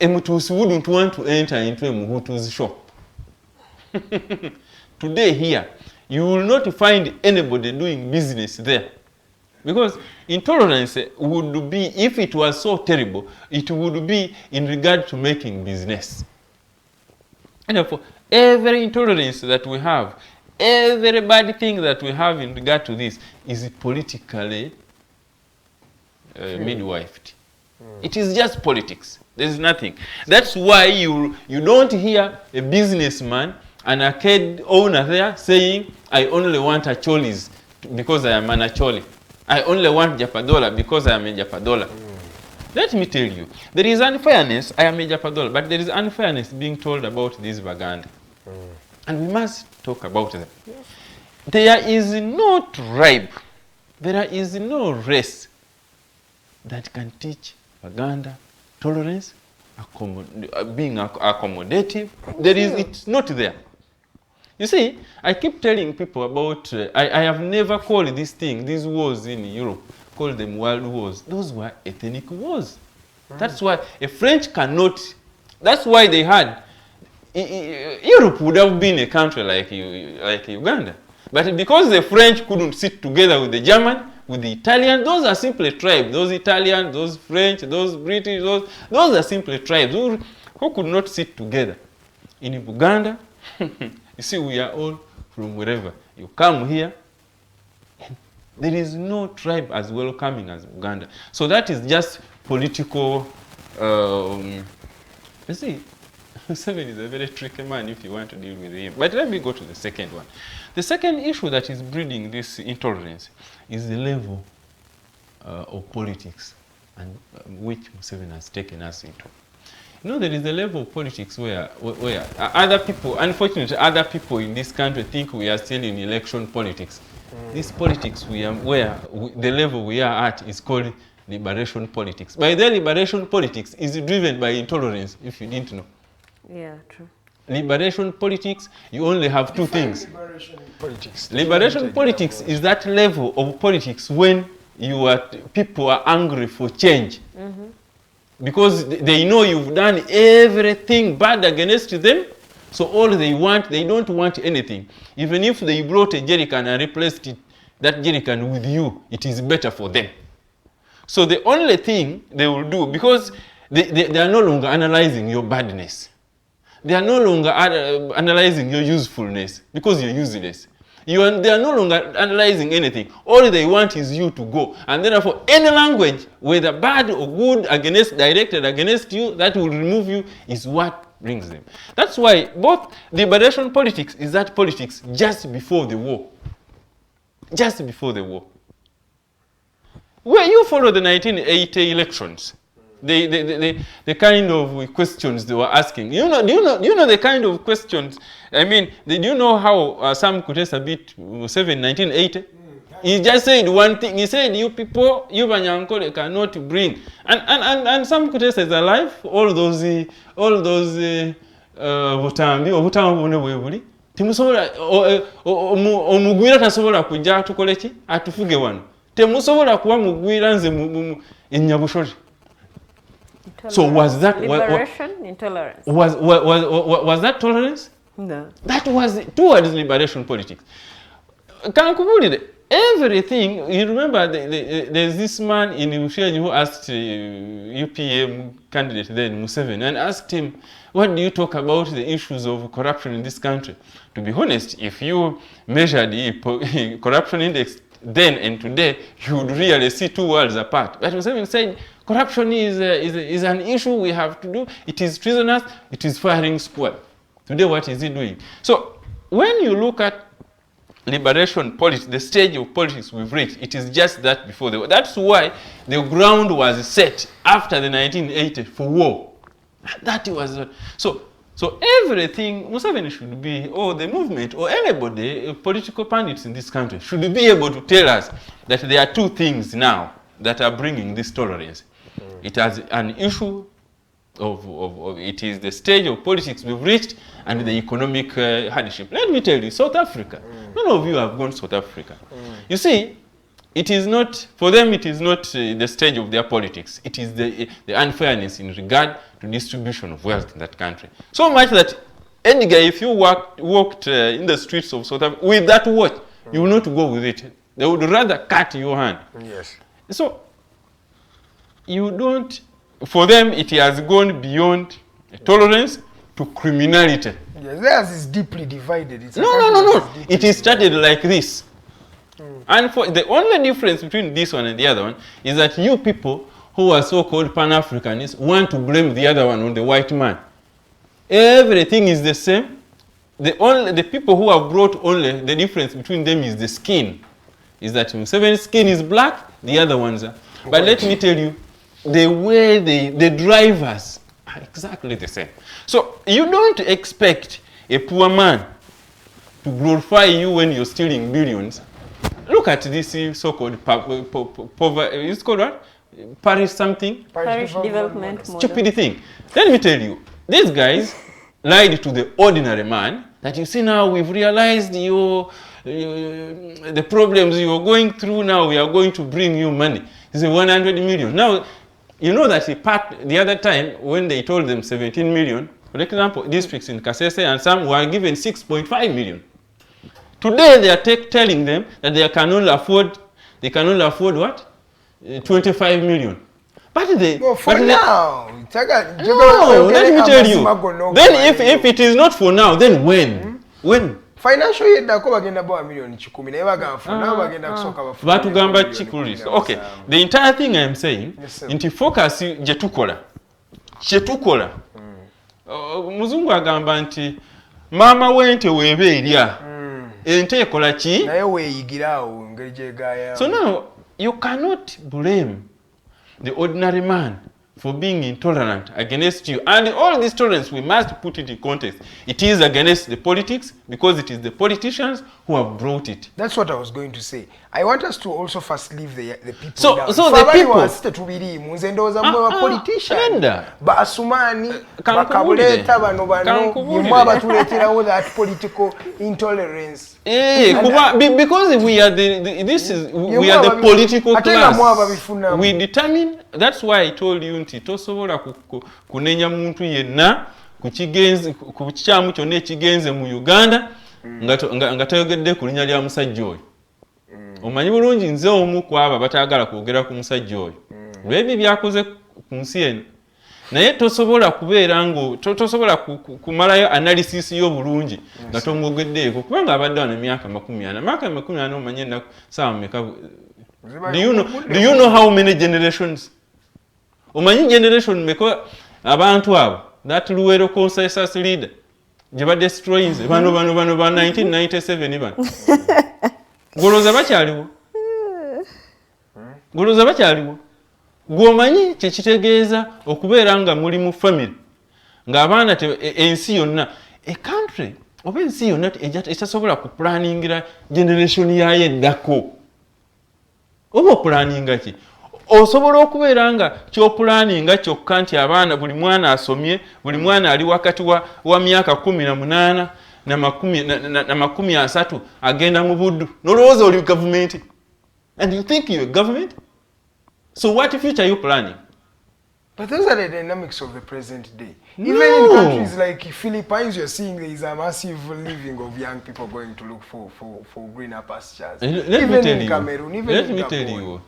S6: a Mutusi wouldn't want to enter into a Muhutu's shop. Today here, you will not find anybody doing business there. Because intolerance would be, if it was so terrible, it would be in regard to making business. And therefore, every intolerance that we have, every bad thing that we have in regard to this is politically midwifed. It is just politics. There's nothing. That's why you don't hear a businessman, an arcade owner there saying, I only want acholis because I am an acholi. I only want Japadola because I am a Japadola. Let me tell you, there is unfairness, I am a Japadola, but there is unfairness being told about this Baganda. And we must talk about them. Yes. There is no tribe, there is no race that can teach Baganda tolerance, being accommodative. It's not there. You see, I keep telling people about, I have never called these wars in Europe, called them world wars. Those were ethnic wars. That's why a French cannot, that's why they had, Europe would have been a country like Uganda. But because the French couldn't sit together with the German, with the Italian, those are simply tribes. Those Italians, those French, those British, those are simply tribes who could not sit together. In Uganda, you see, we are all from wherever. You come here, and there is no tribe as welcoming as Uganda. So that is just political. You see, Museveni is a very tricky man if you want to deal with him. But let me go to the second one. The second issue that is breeding this intolerance is the level of politics and which Museveni has taken us into. There is a level of politics where other people, unfortunately, other people in this country think we are still in election politics. This politics the level we are at is called liberation politics. By their liberation politics is driven by intolerance, if you didn't know.
S7: Yeah, true.
S6: Liberation politics, you only have two things.
S5: Liberation politics.
S6: Liberation politics is that level of politics when people are angry for change. Because they know you've done everything bad against them, so all they don't want anything. Even if they brought a jerrycan and replaced that jerrycan with you, it is better for them. So the only thing they will do, because they are no longer analyzing your badness. They are no longer analyzing your usefulness, because you're useless. They are no longer analyzing anything. All they want is you to go. And therefore, any language, whether bad or good, directed against you, that will remove you, is what brings them. That's why both liberation politics is that politics just before the war. Just before the war. Where you follow the 1980 elections, the kind of questions they were asking. Do you know the kind of questions? I mean, did you know how Sam Kutesa beat Museveni in 1980? He just said one thing. He said, "You people, you Banyankole cannot bring." And Sam Kutesa is alive. All those butambi obutamu bwebuli. Timusobola omugwira tasobola kujja tukole ki atufuge wano. Temusobola kuba mugwira nze enyabushori. So was that
S7: liberation? Intolerance.
S6: Was that tolerance?
S7: No.
S6: That was towards liberation politics. Kankubulire, everything, you remember there's this man in Ushenyi who asked UPM candidate then, Museveni, and asked him, what do you talk about the issues of corruption in this country? To be honest, if you measured the corruption index then and today, you would really see two worlds apart. But Museveni said, corruption is an issue we have to do. It is treasonous, it is firing squad. Today, what is he doing? So, when you look at liberation politics, the stage of politics we've reached, it is just that before the war. That's why the ground was set after the 1980 for war. That was so everything Museveni should be, or the movement, or anybody, political pundits in this country, should be able to tell us that there are two things now that are bringing this tolerance. It has an issue of it is the stage of politics we've reached and the economic hardship. Let me tell you, South Africa, none of you have gone to South Africa. You see, it is not, for them it is not the stage of their politics. It is the unfairness in regard to distribution of wealth in that country. So much that Edgar, if you walked in the streets of South Africa with that watch, you will not go with it. They would rather cut your hand.
S5: Yes.
S6: So, you don't, for them it has gone beyond tolerance to criminality.
S5: Yes, theirs is deeply divided. It's
S6: No. It is started like this. And for the only difference between this one and the other one is that you people who are so-called Pan-Africanists want to blame the other one on the white man. Everything is the same. The people who have brought only the difference between them is the skin. Is that Museveni's skin is black, the other ones are. But let me tell you, the way the drivers are exactly the same. So you don't expect a poor man to glorify you when you're stealing billions. Look at this so-called poverty. It's called what? Parish something?
S7: Parish development model.
S6: Stupid thing. Let me tell you, these guys lied to the ordinary man that you see now we've realized the problems you're going through now, we are going to bring you money. It's 100 million. Now, you know that the other time when they told them 17 million, for example, districts in Kasese and some were given 6.5 million. Today they are telling them that they can only afford what? 25 million. But they...
S5: Well, for now.
S6: No, let me tell you. Then if it is not for now, then when? When?
S5: Financial year dako bagenda bawa million 10 naye bagafuna bagenda kusoka bafuna.
S6: Batugamba chikulisa. Okay, the entire thing I am saying, nti focus je tukola. Muzungu agamba nti mama wente webe erya. Ente ekola ki?
S5: Naye weeyigirawo ngeri gye gaaya.
S6: So now you cannot blame the ordinary man for being intolerant against you. And all this tolerance, we must put it in context. It is against the politics because it is the politicians who have brought it.
S5: That's what I was going to say. I want us to also first leave the people
S6: so,
S5: down.
S6: So the people...
S5: politicians. Ba Asumani, ba Kabuleta, ba Nobano, Yumaba to that political intolerance.
S6: Because we are we are the political class. We determine. That's why I told you nti tosobola kunenya muntu yenna ku kyamu kyonna ekigenze mu Uganda nga tayogedde ku linnya lya musajja oyo. Omanyi bulungi nze omu ku abo batagala kwogera ku musajja oyo lw'ebyo byakoze ku nsi eno. Naye tosobola kubeera ngo tosobola kumalayo analysis y'obulungi nga tomwogeddeeko kubanga abadde wana emyaka 40. Myaka 40 omanyi ennaku saawa mmeka? Do you know how many generations? Omanyi generation meko abantu abo that Luwero consensus leader gye ba destroying bano ba 1997 bano goloza bakyaliwo gwomanyi kyekitegeeza okubeera nga muli mu family ng'abaana ensi yonna country oba ensi yonna etasobola kuplaningira generation yayo eddako oba opulaninga ki? Osobola okubeera nga kyopulaninga kyokka nti abaana buli mwana asomye, buli mwana ali wakati wa myaka 18 na 30 agenda mu buddu. Nolowooza oli government. And you think you're a government? So what future are you planning?
S5: But those are the dynamics of the present day. Even in countries like Philippines, you're seeing there is a massive living of young people going to look for greener pastures. Even in Cameroon, even in Gabon. Let me tell you.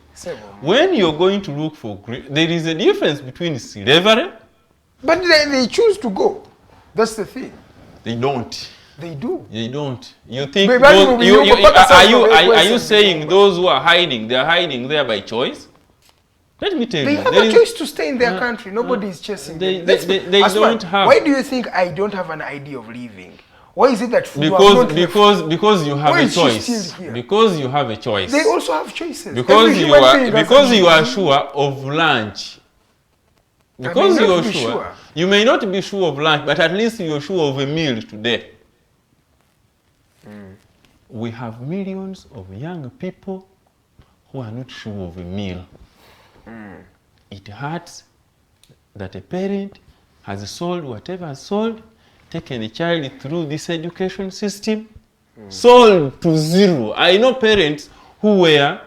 S6: When you're going to look for green, there is a difference between slavery.
S5: But they choose to go. That's the thing.
S6: They don't.
S5: They do.
S6: They don't. You think are you saying those who are hiding, they are hiding there by choice? Let me tell you.
S5: They have a choice to stay in their country. Nobody is chasing them.
S6: They don't have.
S5: Why do you think I don't have an idea of leaving? Why is it that
S6: because you have a choice? Because you have a choice.
S5: They also have choices.
S6: Because you are sure of lunch. Because you are sure. You may not be sure of lunch, but at least you are sure of a meal today. We have millions of young people who are not sure of a meal. It hurts that a parent has sold whatever has sold, taken a child through this education system, sold to zero. I know parents who were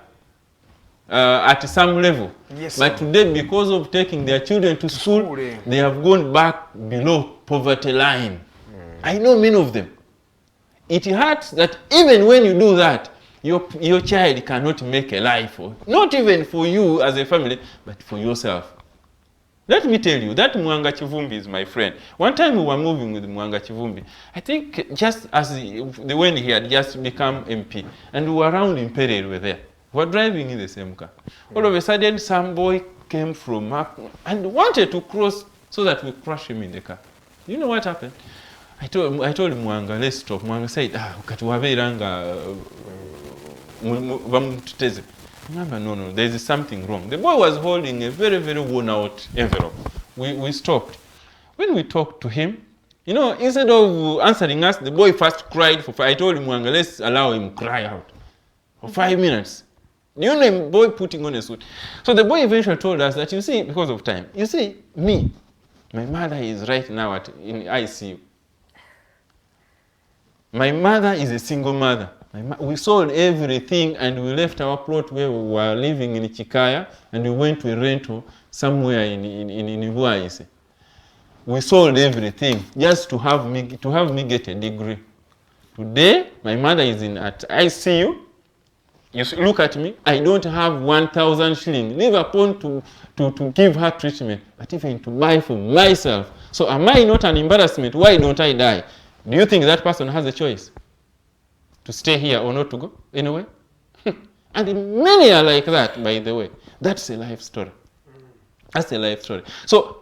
S6: at some level, yes, but today because of taking their children to school, they have gone back below poverty line. I know many of them. It hurts that even when you do that, your child cannot make a life, not even for you as a family, but for yourself. Let me tell you, that Mwanga Chivumbi is my friend. One time we were moving with Mwanga Chivumbi. I think just as when he had just become MP, and we were around in Perel, we were there. We were driving in the same car. All of a sudden, some boy came from up and wanted to cross so that we crush him in the car. You know what happened? I told Mwanga, let's stop. Mwanga said, no, there is something wrong. The boy was holding a very, very worn out envelope. We stopped. When we talked to him, you know, instead of answering us, the boy first cried for 5 I told him, let's allow him cry out for 5 minutes. You know, the boy putting on a suit. So the boy eventually told us that, you see, because of time, you see, me, my mother is right now in ICU. My mother is a single mother. We sold everything and we left our plot where we were living in Chikaya and we went to a rental somewhere in Tulwanyise. We sold everything just to have me get a degree. Today, my mother is at ICU. You look at me, I don't have 1,000 shillings. Leave upon to give her treatment, but even to buy for myself. So am I not an embarrassment? Why don't I die? Do you think that person has a choice to stay here or not to go anyway? And many are like that, by the way. That's a life story. That's a life story. So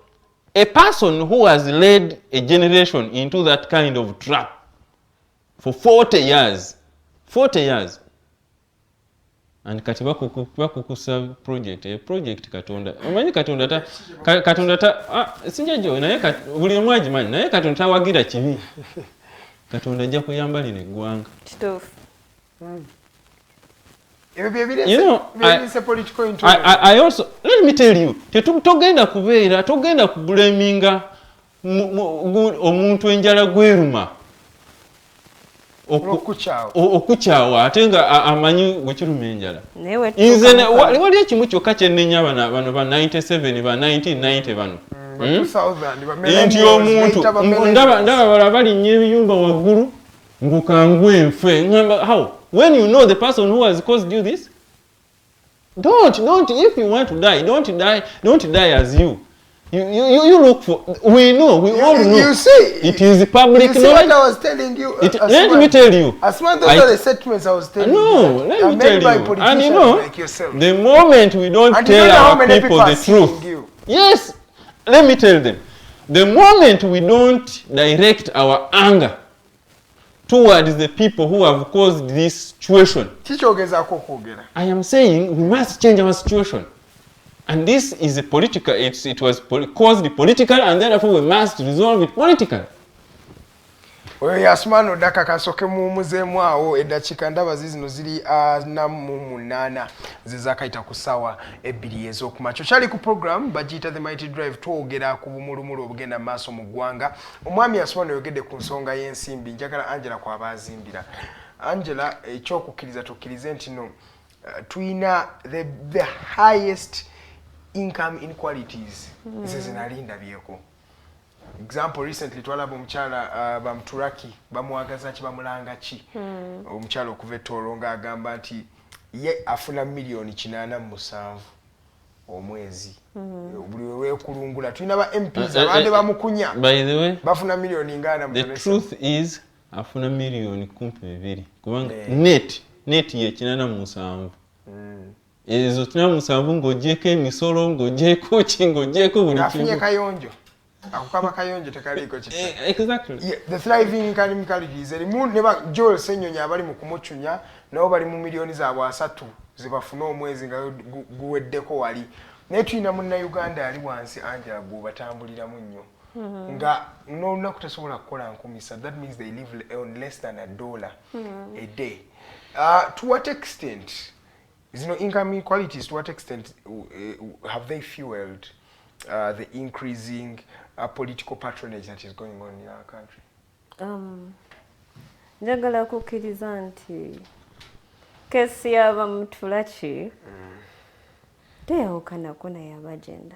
S6: a person who has led a generation into that kind of trap for 40 years, and kati bakukusa project katonda omanyi katonda sinjajo naye buli mwaji manyi naye katonda tawagira kibi katonda ajja kuyambalira eggwanga
S7: kituufu.
S6: I also let me tell you togenda kublaminga omuntu enjala gweruma okukyawa ate nga amanyi bwekiruma enjala. Nze wali ekimu kyokka kyennenya bano ba 97 ba 1990 bano nti omuntu ndaba bala balinnya ebiyumba waggulu ngukangwe enfe ngamba how when you know the person who has caused you this don't if you want to die don't die as you look for we all know
S5: you see
S6: it is public knowledge.
S5: What I was telling you
S6: let me tell you
S5: Asuman, those are the statements I was telling you.
S6: Let me tell you and you know
S5: like yourself.
S6: The moment we don't tell our people the truth yes let me tell them the moment we don't direct our anger towards the people who have caused this situation. I am saying we must change our situation. And this is a political, it was caused political and therefore we must resolve it politically.
S5: Oyo Asuman Odaka kasoke muumuzeemu awo eddakiika ndaba zino ziri 48 zizakaita ku ssaawa 2 ez'okumakya. Kyali ku program bagiyita The Mighty Drive twogera ku bumulumulu obugenda maaso mu ggwanga. Omwami Asuman oyogedde ku nsonga y'ensimbi njagala Angela kw'abaazimbira. Angela ekyokukkiriza tukkirize nti no tuyina the highest income inequalities zinalindabyeko. Example recently twalaba omukyala bamuturaki bamwagaza ki bamulanga ki omukyala okuva ettolo ng'agamba nti ye afuna million 87 omwezi buli weekulungula tulina ba MPs abandi bamukunya
S6: by the way
S5: bafuna million ngana
S6: the truth is afuna million 2 kubanga net ye 87 ezo 87 ng'ogyeko emisolo ng'ogyeko ki ng'ogyeko buli
S5: afunye kayonjo akukaba kayonjo tekaliko kitya.
S6: Exactly.
S5: Yeah, the thriving economicalities erimu ne ba Joel Senyonyi abali mu kumuchunya nabo bali mu milioni za 3 zibafuna omwezi nga guweddeko wali naye tulina munnauganda ali wansi Angela gwobatambuliramu nnyo nga n'olunaku tasobola kukola 10. That means they live on less than $1 a day. To what extent income inequalities, to what extent have they fueled the increasing political patronage that is going on in our country?
S7: Njagala kukkiriza nti kesi y'abamutulaki teyawukanako naye abagenda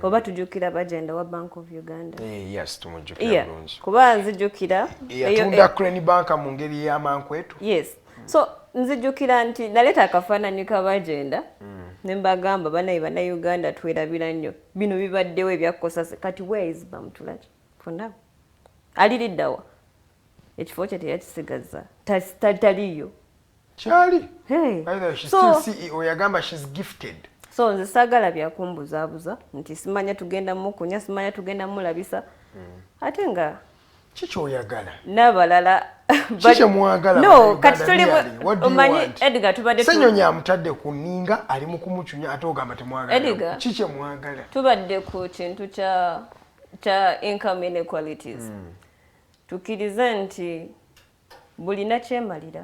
S7: oba tujjukira abagenda wa Bank of Uganda.
S5: Yes, tumujjukira bulungi
S7: kuba nzijjukira
S5: yatunda Crane Bank mu ngeri y'amankwetu.
S7: Yes, so nzijjukira nti naleta akafaananyi k'abagenda ne mbagamba bannauganda twerabira nnyo bino bibaddewo ebyakosase kati where is bamutulaki fonna aliriddawa ekifo kye teyakisigaza taliyo
S5: kyali
S7: so
S5: CEO yagamba she's gifted.
S7: So nze saagala byakumbuzaabuza nti simanya tugenda mukunya simanya tugenda mulabisa ate nga
S5: kikyoyagala
S7: n'abalala
S5: kikemwagala
S7: no kati tuli omanyi Edgar tubadde
S5: Senyonyi amutadde ku nninga ali mu kumucunya ate ogamba temwagala kikemwagala
S7: tubadde ku kintu kya income inequalities tukkirize nti buli nakyemalira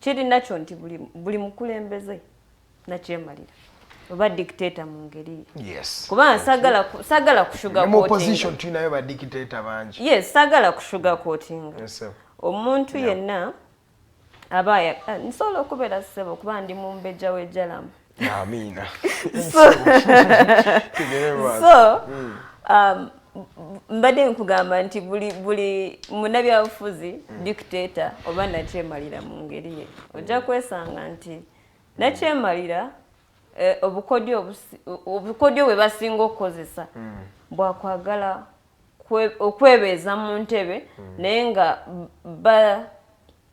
S7: kiri nakyo nti buli mukulembeze nakyemalira oba dictator mu ngeri kuba sagala kushuga
S5: mu opposition tunayo ba dictator bangi.
S7: Yes, sagala kushuga coatinga omuntu yenna abaya nsobola okubeera ssebo kuba ndi mu mbejja w'ejjalamu.
S5: Amina.
S7: So mbadde nkugamba nti buli munnabyabufuzi dictator oba nakyemalira mu ngeri ye ojja kwesanga nti nakyemalira obukodyo bwe basinga okukozesa bwakwagala okwebeeza mu ntebe naye nga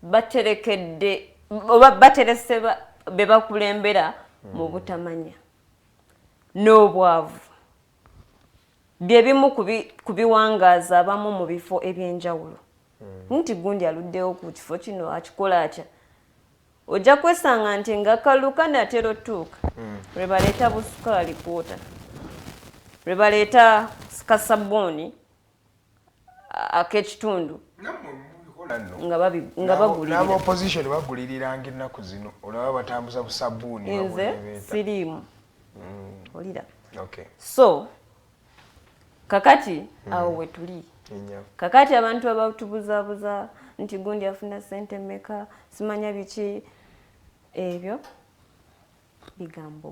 S7: baterekedde oba baterese be bakulembera mu butamanya n'obwavu bye bimu ku biwangaaza abamu mu bifo eby'enjawulo nti gundi aluddewo ku kifo kino akikola atya ojja kwesanga nti nga kaluka natero tuuka lwe baleeta busukaali kwota lwe baleeta kasabbuuni ak'ekitundu nga bagulirira
S5: opposition bagulirirange ennaku zino olaba batambuza busabbuuni
S7: nze siriimu olira so kakati awo we tuli kakati abantu abatubuzabuza nti gundi afuna sente meka simanya biki ebyo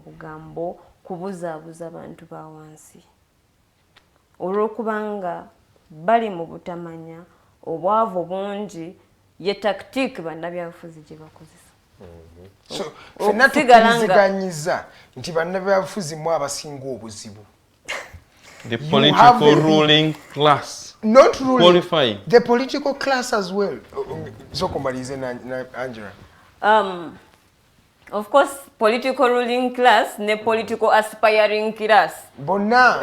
S7: bugambo kubuzaabuza abantu ba wansi olw'okubanga bali mu butamanya obwavu bungi ye tactique bannabyabufuzi gye bakozesa
S5: fenna tukkirizganyiza nti bannabyabufuzi mu abasinga obuzibu
S6: the political ruling class
S5: not ruling
S6: qualified
S5: the political class as well zokomalize Angela
S7: of course political ruling class ne political aspiring class
S5: bonna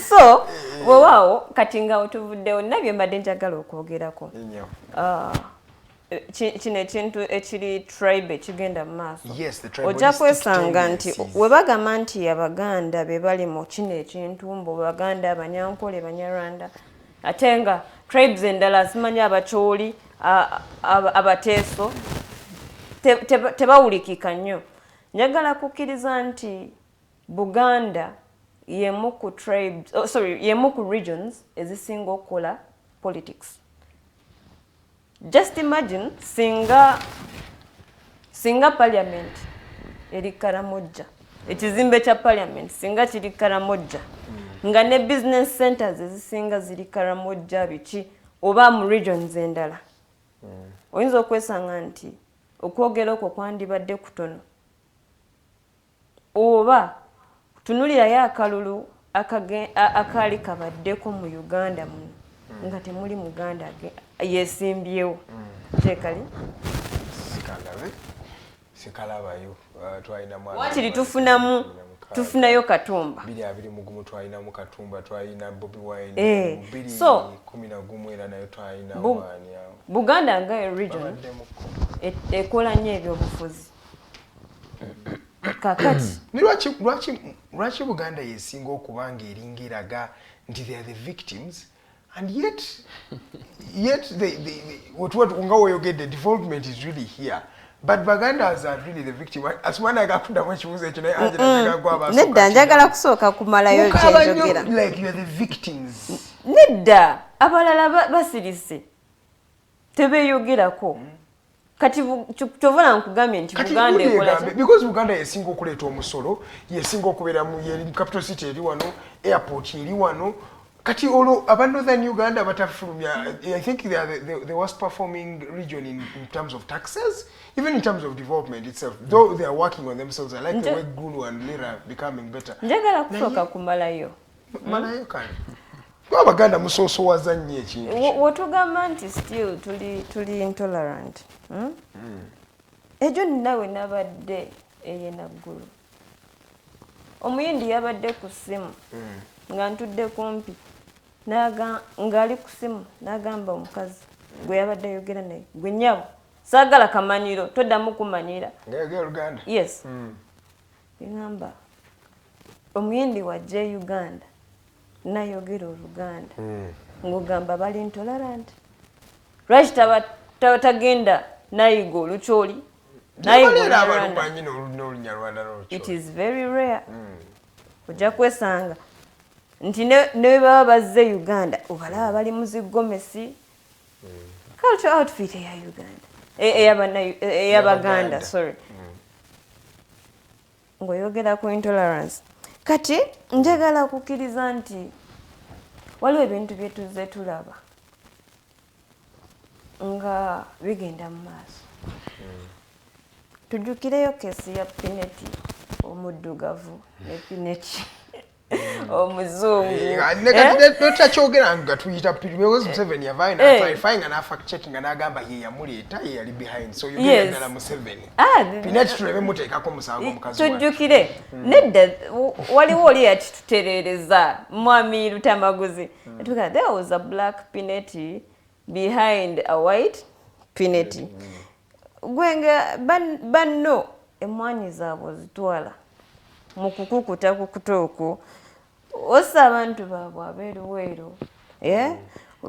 S7: so weewaawo kati nga otuvuddewo nabyo mbadde njagala okwogerako kino ekintu ekiri tribe ekigenda mu maaso ojja kwesanga nti we bagamba nti abaganda be bali mu kino ekintu mbu baganda abanyankole banyarwanda ate nga tribes endala simanya abacooli abateeso tebawulikika nnyo njagala kukkiriza nti buganda yemu ku tribes yemu ku regions ezisinga okukola politics. Just imagine singa parliament eri Karamoja ekizimbe kya parliament singa kiri Karamoja nga ne business centers ezisinga ziri Karamoja biki oba mu regions endala oyinza okwesanga nti okwogera okwo kwandibadde kutono oba tunulirayo akalulu akaali kabaddeko mu Uganda muno nga temuli Muganda yesimbyewo kyekali
S5: sikalabayo
S7: wakiri tufunayo Katumba
S5: biri mugumu twalinamu Katumba twalina Bobi Wine
S7: so
S5: 11 era nayo twalina
S7: Buganda nga region ekola nnyo ebyobufuzi kakati
S5: lwaki Buganda yesinga okubanga eringiraga nti they are the victims and yet nga woyogedde development is really here but Bagandas are really the victim. Asumana agafundamu ekibuuzo ekyo naye
S7: nedda njagala kusooka kumalayo kyenjogera
S5: like you are the victims
S7: nedda abalala basirise tebeeyogerako kati kyovola nkugambye nti Buganda ekola
S5: because Buganda yesinga okuleeta omusolo yesinga okubeera mu capital city eri wano airport eri wano kati olo aba Northern Uganda batafulumya I think they are the worst performing region in terms of taxes even in terms of development itself though they are working on themselves. I like the way Gulu and Lira becoming better
S7: njagala kusooka kumalayo
S5: kale Abaganda musoosowaza nnyo ekintu
S7: wotugamba nti still tuli intolerant ejo nawe nabadde eyenaggulu omuyindi yabadde ku ssimu nga ntudde kumpi ng'ali ku ssimu n'agamba omukazi gwe yabadde ayogera naye gwe nnyabo saagala kamanyiro toddamu kumanyira
S5: ngayogera Oluganda
S7: yes ngamba omuyindi wajja Uganda nayogera Oluganda ng'ogamba bali intolerant lwaki tagenda nayiga olukyoli it is very rare ojja kwesanga nti ne baba bazze Uganda obalaba bali muzigomesi culture outfit eya Uganda ey'Abaganda sorry ng'oyogera ku intolerance kati njagala kukkiriza nti waliwo ebintu bye tuzze tulaba nga bigenda mu maaso tujjukireyo kesi ya Pineti omuddugavu ne Pineti omuzungu
S5: notakyogera nga tuyita because Museveni yavayo clarifying and fact checking n'agamba ye yamuleeta ye yali behind so yogera ddala Museveni Pineti tuleme muteekako musango omukazi
S7: tujjukire nedda waliwo oli yatitutereereza mwami Lutamaguzi tuga there was a black Pineti behind a white Pineti gwenge banno emwanyi zaabwe zitwala mu kukukuta kukuta okwo ossa abantu baabwe abeeruweero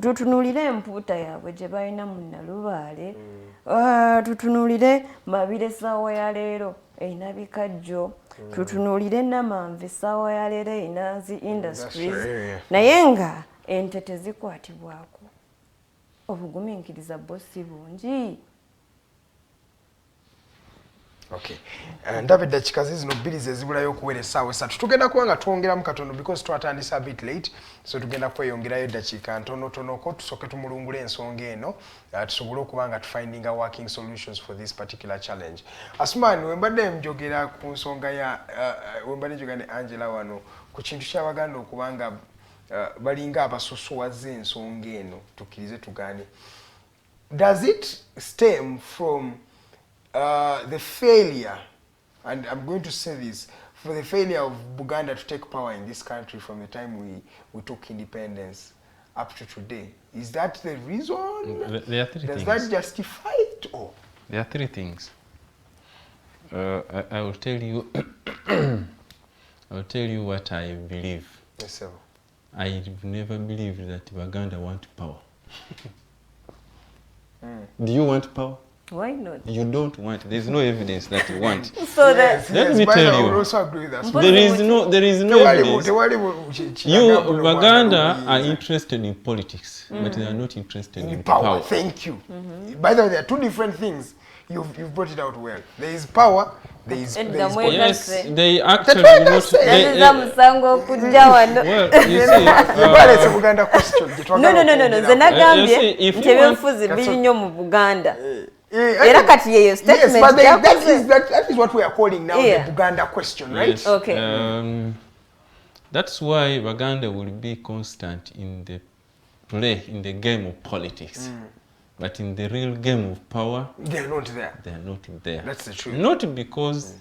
S7: tutunulire empuuta yaabwe gye balina mu Nalubaale tutunulire Mabire essaawa ya leero erina bikajjo tutunulire Namanva essaawa ya leero erina zi industries naye nga ente tezikwatibwako obugumiikiriza bwo si bungi.
S5: Okay. Ndaba eddakiika zino bbiri ze zibulayo okuwera essaawa essatu. Tugenda kuba nga twongeramu katono because twatandise a bit late, so tugenda kweyongerayo eddakiika ntonotonoko tusooke tumulungula ensonga eno tusobole okuba nga tufindinga working solutions for this particular challenge. Asuman, wembadde njogera ku nsonga ya wembadde njogera ne Angela wano ku kintu ky'Abaganda okuba nga balinga abasosowaze ensonga eno tukkirize tugaane. Does it stem from the failure, and I'm going to say this, for the failure of Buganda to take power in this country from the time we took independence up to today? Is that the reason?
S6: There are three
S5: Does
S6: things.
S5: that justify it? Or?
S6: There are three things. I will tell you. I will tell you what I believe.
S5: Yes, sir.
S6: I've never believed that Buganda want power. Do you want power?
S7: Why not?
S6: You don't want. There is no evidence that you want.
S7: So that
S6: Let me tell you.
S5: Also agree with us.
S6: There is no evidence. You Buganda are interested in politics, but they are not interested in power.
S5: Thank you. By the way, there are two different things. You've brought it out well. There is power. There is politics.
S6: Yes, they actually do not. Well, you see,
S5: Buganda question.
S7: No. Zenagambye ntebenfuzi biri nnyo mu Buganda. Era kati yeyo statement.
S5: Yes, but that is what we are calling now the Buganda question, right?
S6: Yes.
S7: Okay.
S6: That's why Buganda will be constant in the game of politics. But in the real game of power,
S5: they are not there.
S6: They are not there.
S5: That's the truth.
S6: Not because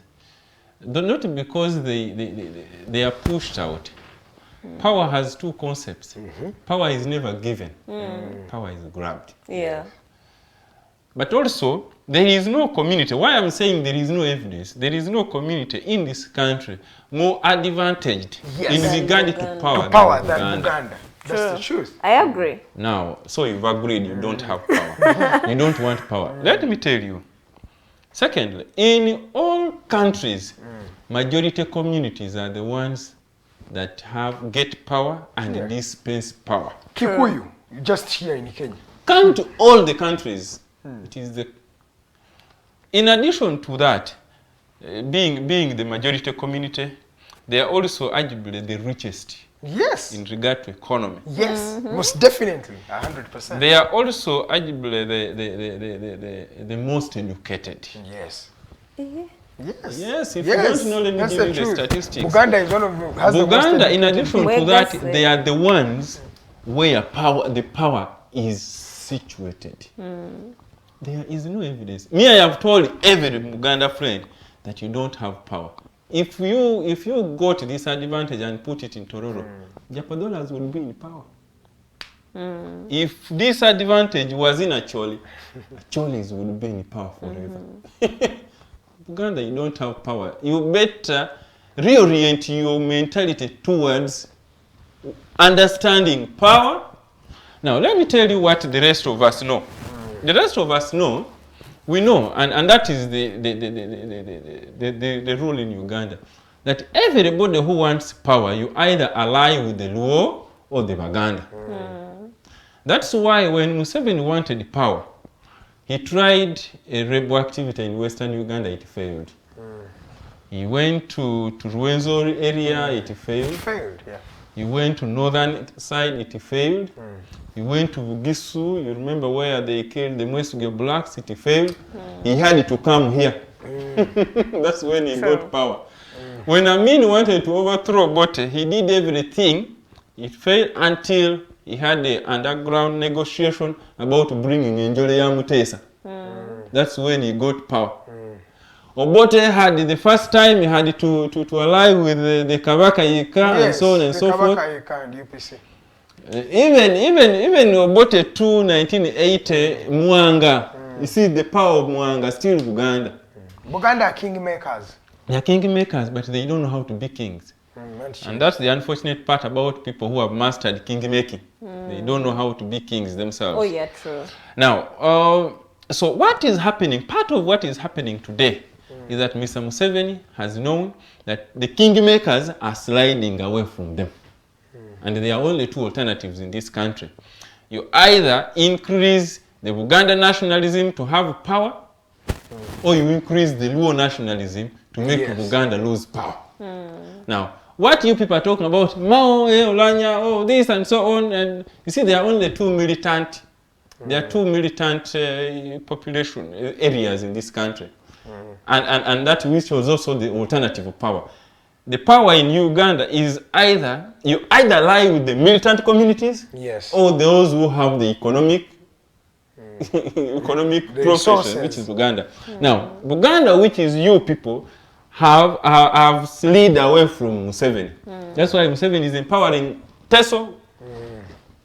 S6: they are pushed out. Power has two concepts. Power is never given. Power is grabbed.
S7: Yeah.
S6: But also, there is no community. Why I'm saying there is no evidence? There is no community in this country more advantaged in regard to power
S5: than Buganda. That's the truth.
S7: I agree.
S6: Now, so you've agreed you don't have power. You don't want power. Let me tell you. Secondly, in all countries, majority communities are the ones that get power and dispense power.
S5: Kikuyu, just here in Kenya.
S6: Come to all the countries. It is the. In addition to that, being the majority community, they are also arguably the richest.
S5: Yes.
S6: In regard to economy.
S5: Yes, most definitely, 100%.
S6: They are also arguably the most educated.
S5: Yes.
S6: Yes, if you don't know, let me give you the statistics.
S5: Buganda is one of them.
S6: Buganda, in addition to that, they are the ones where the power is situated. There is no evidence. Me, I have told every Buganda friend that you don't have power. If you got this advantage and put it in Tororo, Japadolas would be in power. If this advantage was in Acholi, Acholis would be in power forever. Buganda, you don't have power. You better reorient your mentality towards understanding power. Now, let me tell you what the rest of us know. The rest of us know. We know, and that is the rule in Uganda, that everybody who wants power, you either ally with the Luo or the Baganda. That's why when Museveni wanted power, he tried a rebel activity in Western Uganda, it failed. He went to Rwenzori area, it failed.
S5: It failed, yeah.
S6: He went to northern side, it failed. He went to Bugisu, you remember where they killed the Mwesuge blacks, it failed. He had to come here. That's when he got power. When Amin wanted to overthrow Bote, he did everything. It failed until he had the underground negotiation about bringing Angella Mutesa. That's when he got power. Obote had the first time he had to ally with the Kabaka Yika and so on and so forth.
S5: Kabaka Yika and UPC.
S6: Even Obote 1980 Mawanga You see, the power of mawanga still Buganda.
S5: Buganda are kingmakers.
S6: They are kingmakers, but they don't know how to be kings. And that's the unfortunate part about people who have mastered king making. They don't know how to be kings themselves.
S7: Oh yeah, true.
S6: Now, so what is happening, part of what is happening today is that Mr. Museveni has known that the kingmakers are sliding away from them. And there are only two alternatives in this country. You either increase the Buganda nationalism to have power, or you increase the Luo nationalism to make Buganda lose power. Now, what you people are talking about, Mao, Olanya, oh, this and so on, and you see, there are only two militant, population areas in this country, and that which was also the alternative of power. The power in Uganda is either you either lie with the militant communities, or those who have the economic profession, which is Uganda. Now, Buganda, which is you people, have slid away from Museveni. That's why Museveni is empowering Teso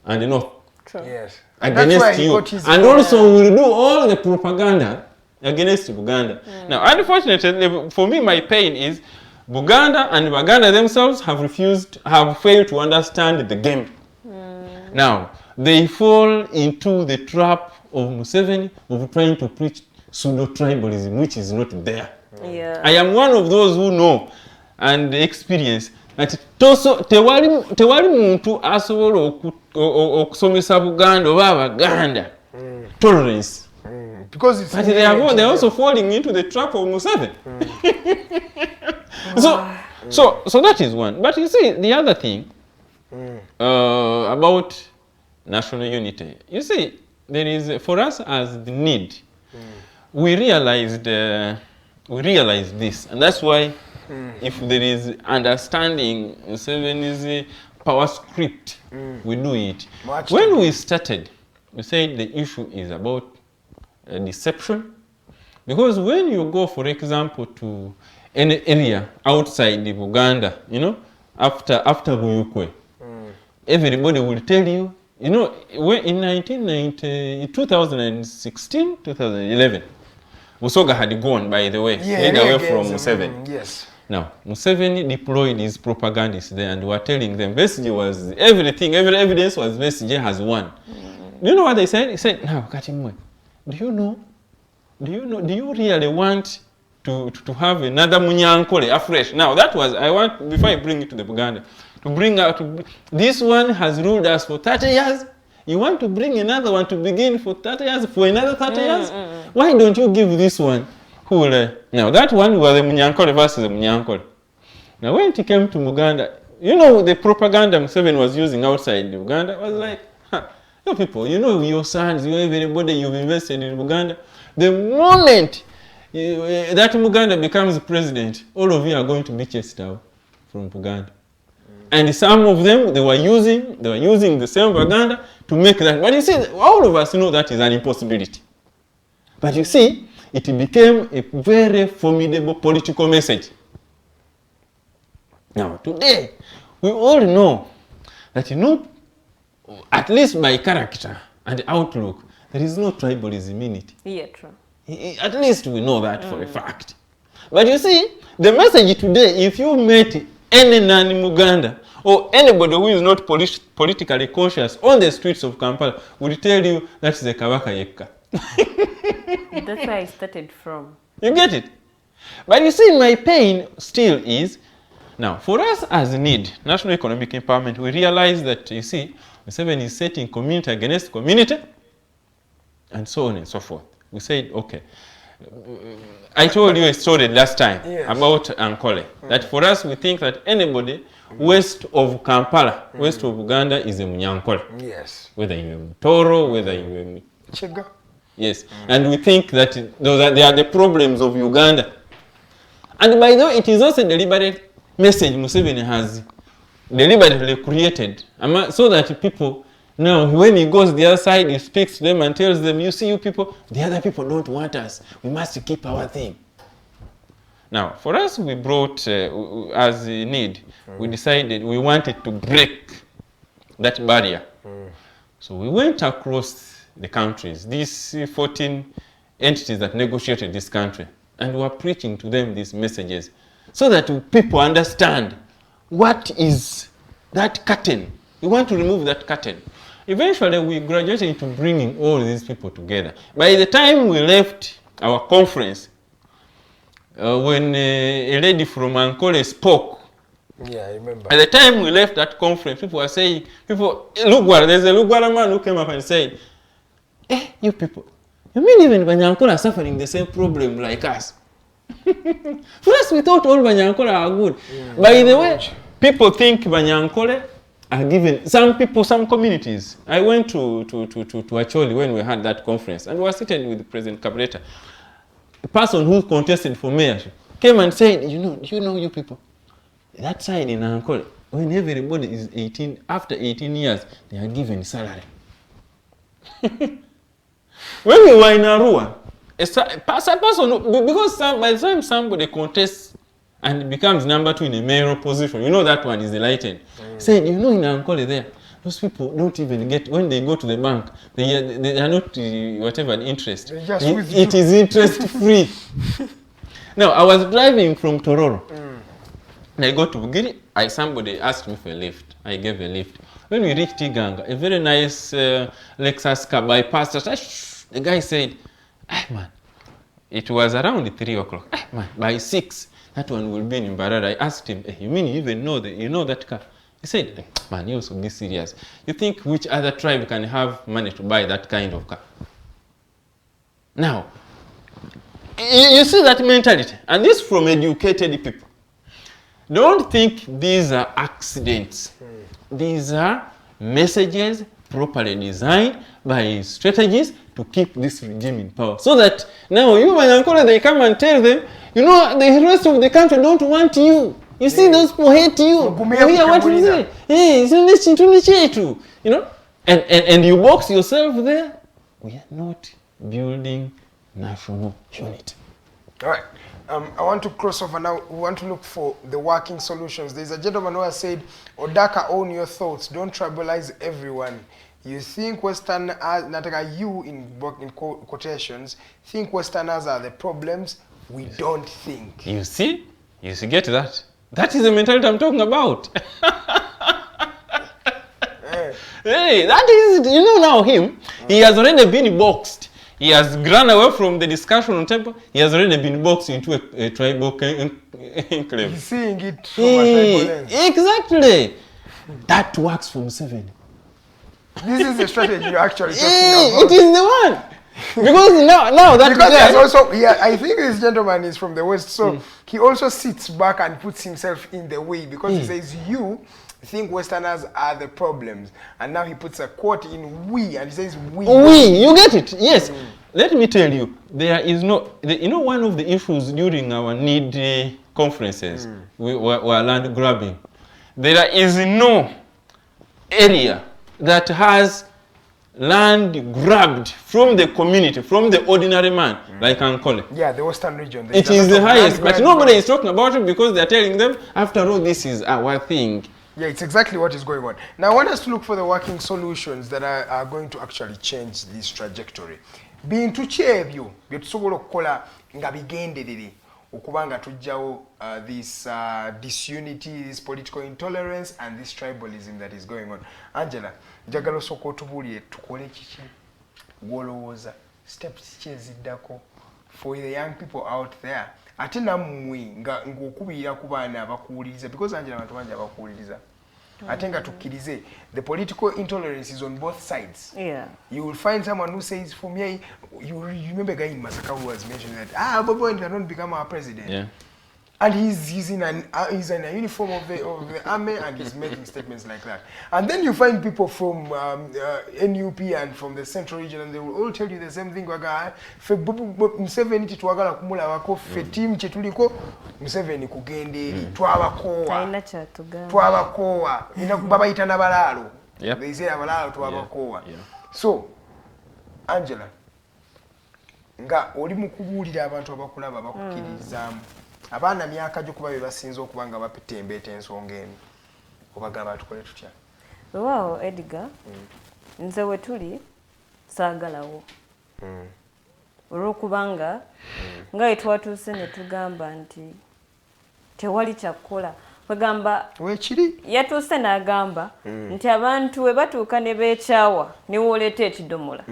S6: and the North against you. And also will do all the propaganda against Buganda. Now, unfortunately, for me, my pain is Buganda and Baganda themselves have failed to understand the game. Now, they fall into the trap of Museveni of trying to preach pseudo-tribalism, which is not there.
S7: Yeah.
S6: I am one of those who know and experience that tewali muntu asobola okusomesa Buganda oba Abaganda tolerance. Because but they are also falling into the trap of Museveni. So that is one. But you see, the other thing about national unity, you see, there is, for us as the need, we realized this, and that's why if there is understanding Museveni's power script, we do it. When we started, we said the issue is about deception, because when you go, for example, to any area outside the Uganda, you know, after Buyukwe, everybody will tell you, you know, in 2016, 2011, Busoga had gone, by the way, away from Museveni.
S5: Yes.
S6: Now, Museveni deployed his propagandists there and were telling them, Besigye was everything, every evidence was Besigye has won. Do you know what they said? He said, now, Katimwe, do you really want to have another Munyankole afresh? Now, that was, I want, before I bring it to the Buganda, to bring out, this one has ruled us for 30 years. You want to bring another one to begin for 30 years, for another 30 years? Why don't you give this one who will... Now, that one was the Munyankole versus the Munyankole. Now, when it came to Uganda, you know, the propaganda Museveni was using outside Uganda was like, you people, you know, your sons, you everybody, you've invested in Uganda. The moment that Uganda becomes president, all of you are going to be chased out from Uganda. And some of them, they were using the same propaganda to make that. But you see, all of us know that is an impossibility. But you see, it became a very formidable political message. Now, today, we all know that, you know, at least by character and outlook, there is no tribalism in it.
S7: Yeah, true.
S6: At least we know that for a fact. But you see, the message today, if you met any non-Muganda or anybody who is not politically conscious on the streets of Kampala will tell you that's the Kabaka Yekka.
S7: That's where I started from.
S6: You get it? But you see, my pain still is, now, for us as need, National Economic Empowerment, we realize that, you see, Museveni is setting community against community, and so on and so forth. We said, okay. I told you a story last time about Ankole. That for us, we think that anybody west of Kampala, west of Uganda, is a Munyankole.
S5: Yes.
S6: Whether you're Toro, whether you're
S5: Chiga.
S6: Yes. And we think that they are the problems of Uganda. And by the way, it is also a deliberate message Museveni has deliberately created, so that people, now when he goes the other side, he speaks to them and tells them, you see, you people, the other people don't want us. We must keep our thing. Now, for us, we brought, as a need, we decided we wanted to break that barrier. So we went across the countries, these 14 entities that negotiated this country, and we are preaching to them these messages so that people understand what is that curtain. We want to remove that curtain. Eventually, we graduated into bringing all these people together. By the time we left our conference, when a lady from Ankole spoke,
S5: yeah, I remember.
S6: At the time we left that conference, people were saying, there's a Lugwara man who came up and said, you people, you mean even Banyankole are suffering the same problem like us? First, we thought all Banyankole are good. By the way, people think Banyankole are given, some people, some communities. I went to Acholi when we had that conference, and we were sitting with President Kabreta. The person who contested for mayorship came and said, you people, that side in Ankole, when everybody is 18, after 18 years, they are given salary. When we were in Arua, a person, because by the time somebody contests and becomes number 2 in a mayoral position, that one is enlightened. Said, in Ankole there, those people don't even get, when they go to the bank, they are not whatever interest. It is interest free. Now, I was driving from Tororo. And I got to Bugiri, somebody asked me for a lift. I gave a lift. When we reached Tiganga, a very nice Lexus car bypassed us. The guy said, man, it was around 3 o'clock. Man, by 6, that one will be in Mbarara. I asked him, you mean you even know that car? He said, man, you also be serious. You think which other tribe can have money to buy that kind of car? Now, you see that mentality. And this from educated people. Don't think these are accidents. These are messages properly designed by strategies to keep this regime in power. So that now you and Ankole, they come and tell them, the rest of the country don't want you. You see, those people hate you. Hear what you say. And you box yourself there. We are not building national unity.
S5: All right. I want to cross over now. We want to look for the working solutions. There's a gentleman who has said, Odaka, own your thoughts. Don't tribalize everyone. You think Westerners, Nataka, you in quotations, think Westerners are the problems. We don't think. You see? Get that? That is the mentality I'm talking about. Hey, that is, now him, he has already been boxed. He has run away from the discussion on temple. He has already been boxed into a tribal enclave. He's seeing it from a tribal lens. Exactly. That works from 7. This is the strategy you're actually talking about. It is the one. Because now that because there's also, I think this gentleman is from the West, so he also sits back and puts himself in the way because he says you think Westerners are the problems, and now he puts a quote in we, and he says we. You get it? Yes. Let me tell you, there is no, one of the issues during our need conferences, we were land grabbing. There is no area that has land grabbed from the community, from the ordinary man, like Ankole. Yeah, the Western region. It is the highest, but nobody is talking about it because they are telling them, after all, this is our thing. Yeah, it's exactly what is going on. Now, I want us to look for the working solutions that are going to actually change this trajectory. Being to chebyo, byetusobola okukola nga bigenderere okubanga tujjawo this disunity, this political intolerance, and this tribalism that is going on. Angela, njagala osooka otubuulire tukole kiki gw'olowooza steps ki eziddako for the young people out there, ate nammwe ng'okubirira ku baana abakuwuliriza, because Angela abantu bangi abakuwuliriza. ate nga tukkirize, the political intolerance is on both sides. Yeah. You will find someone who says, for me, you remember a guy in Masaka who was mentioning that, Bobo cannot become our president. Yeah. And he's in a uniform of the army, and he's making statements like that. And then you find people from NUP and from the central region, and they will all tell you the same thing. Museveni titwagala kumula wako team chetuliko Museveni kugende twabakowa baba itana balalo. They say abalalo twabakowa. So Angela, nga oli mukubulira abantu abakulaba abakukirizamu abaana myaka gyo kuba bebasinza okubanga bapitembeeta ensonga eno obagamba tukole tutya?
S7: Wow, Edgar, nze we tuli saagalawo. olw'okubanga nga bwe twatuuse ne tugamba nti tewali kyakukola kwegamba
S5: wekiri
S7: yatuuse n'agamba nti abantu we batuuka ne beekyawa ne wooleeta ekidomola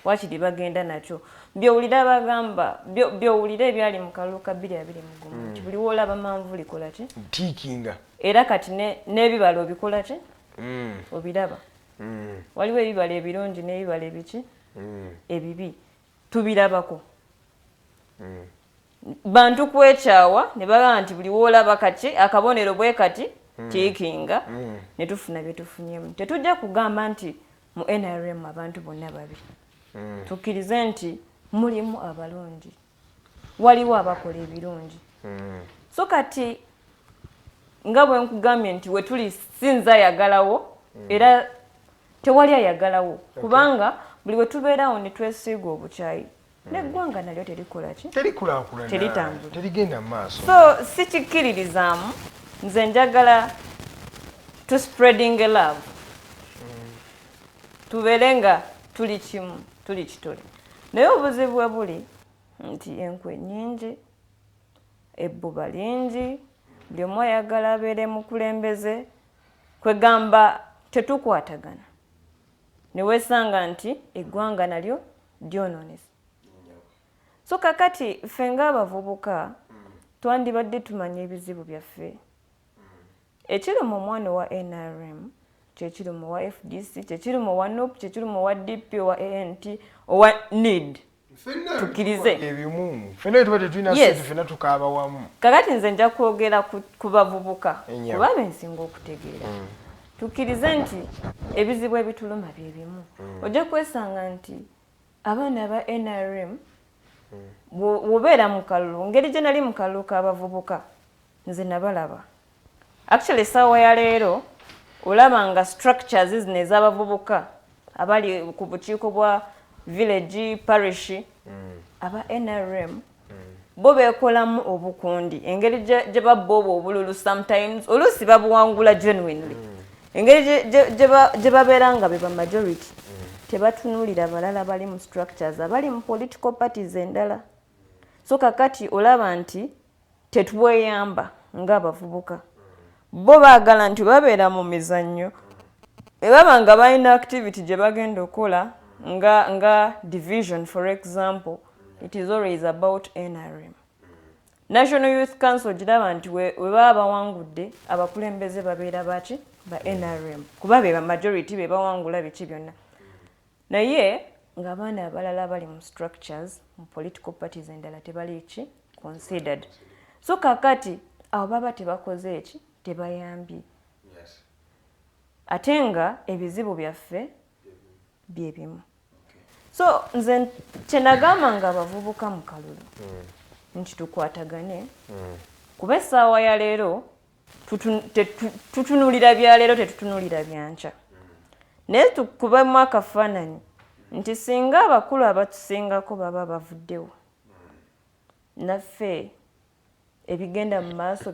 S7: wakiri bagenda nakyo byowulira bagamba byowulira ebyali mu kalulu ka 221 nti buli woolaba manvuli kola ki
S5: tiikinga
S7: era kati n'ebibala obikola ki obiraba waliwo ebibala ebirungi n'ebibala ebiki ebibi tubirabako bantu kwekyawa ne bagamba nti buli woolaba kati akabonero bwe kati tiikinga ne tufuna bye tufunyemu tetujja kugamba nti mu NRM abantu bonna babi tukkirize nti mulimu abalungi waliwo abakola ebirungi so kati nga bwe nkugambye nti we tuli sinza ayagalawo era tewali ayagalawo kubanga buli we tubeerawo ne twesiiga obukyayi n'eggwanga nalyo terikola ki
S5: terikulaakulana
S7: teritambula
S5: terigenda mu maaso
S7: so sikikkiririzaamu nze njagala to spreading a love tubeere nga tuli kimu tuli kitole naye obuzibu bwe buli nti enkwe nnyingi ebbuba lingi buli omu ayagala abeere mukulembeze kwegamba tetukwatagana ne weesanga nti eggwanga nalyo lyonoonese so kakati ffe ng'abavubuka twandibadde tumanya ebizibu byaffe ekiri mu omwana wa NRM kyekiri mu wa FDC kyekiri mu wa NUP kyekiri mu wa DP owa ANT owa NED tukkirize
S5: ebimu ffenna tuba tetulina sente ffenna tukaaba wamu
S7: kakati nze nja kwogera ku bavubuka kuba bensinga okutegeera tukkirize nti ebizibu ebituluma bye bimu ojja kwesanga nti abaana ba NRM bw'obeera mu kalulu ngeri gye nali mu kalulu k'abavubuka nze nabalaba actually essaawa ya leero olaba nga structures zino ez'abavubuka abali ku bukiiko bwa village parish aba NRM bo beekolamu obukundi engeri gye babba obwo obululu sometimes oluusi babuwangula genuinely engeri gye babeera nga be ba majority tebatunuulira balala bali mu structures abali mu political parties endala so kakati olaba nti tetweyamba ng'abavubuka bo baagala nti babeera mu mizannyo ebaba nga balina activity gye bagenda okola nga division for example it is always about NRM National Youth Council giraba nti we baba bawangudde abakulembeze babeera baki ba NRM kuba be ba majority be bawangula biki byonna naye ng'abaana abalala bali mu structures mu political parties endala tebali ki considered so kakati abo baba tebakoze eki tebayambye ate nga ebizibu byaffe bye bimu so nze kyenagamba nga abavubuka mu kalulu nti tukwatagane kuba essaawa ya leero tutunulira bya leero tetutunulira byankya naye tukubemu akafaananyi nti singa abakulu abatusingako baba bavuddewo naffe ebigenda mu maaso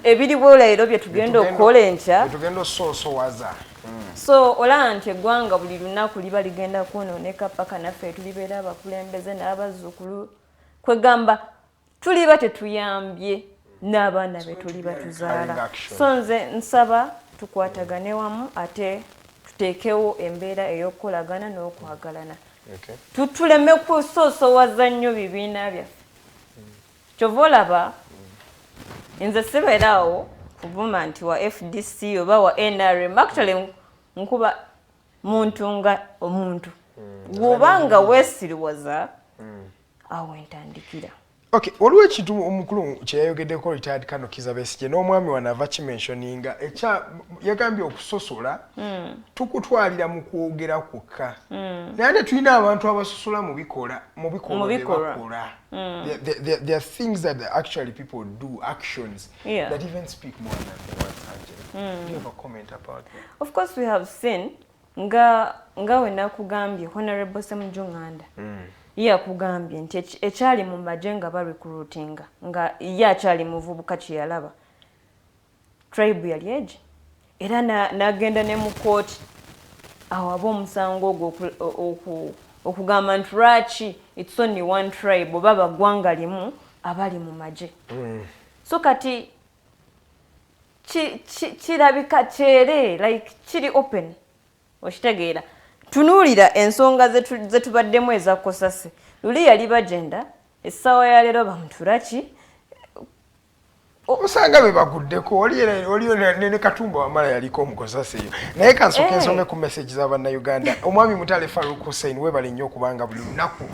S7: ebiriwo leero bye tugenda okukola enkya so olaba nti eggwanga buli lunaku liba ligenda kwonooneka paka naffe tulibeera abakulembeze n'abazzukulu kwegamba tuliba tetuyambye n'abaana be tuliba tuzaala so nze nsaba tukwatagane wamu ate tuteekewo embeera ey'okukolagana n'okwagalana tuleme kusoosowaza nnyo bibiina byaffe kyova olaba nze sibeeraawo kuvuma nti wa FDC oba wa NRM actually nkuba muntu nga omuntu bw'obanga weesiriwaza awo entandikira
S5: okay waliwo ekintu omukulu kyeyayogeddeko retired Kano Kizza Besigye n'omwami wano ava kimensioninga yagambye okusosola tukutwalira mu kwogera kwokka naye ate tulina abantu abasosola mu bikolwa bakola there are things that actually people do actions that even speak more than words. Angela, do you have a comment about that?
S7: Of course we have seen nga we nakugambye Honorable Semujunganda yakugambye nti ekyali mu magye nga barecruitinga nga ye akyali muvubuka kyeyalaba tribe yali egi era n'agenda ne mu kooti awo aba omusango ogwo okugamba nti lwaki it's only one tribe oba bagwanga limu abali mu maje so kati kirabika kyere like kiri open okitegeera tunuulira ensonga zetubaddemu ezakosase luli yali bagenda essaawa ya leero bamutulaki
S5: osanga bebaguddeko oliyo ne Katumba Wamala yaliko omukosase naye kansooka ensonga ku message z'abannayuganda omwami Mutale Farouk Hussein webale nnyo okubanga buli lunaku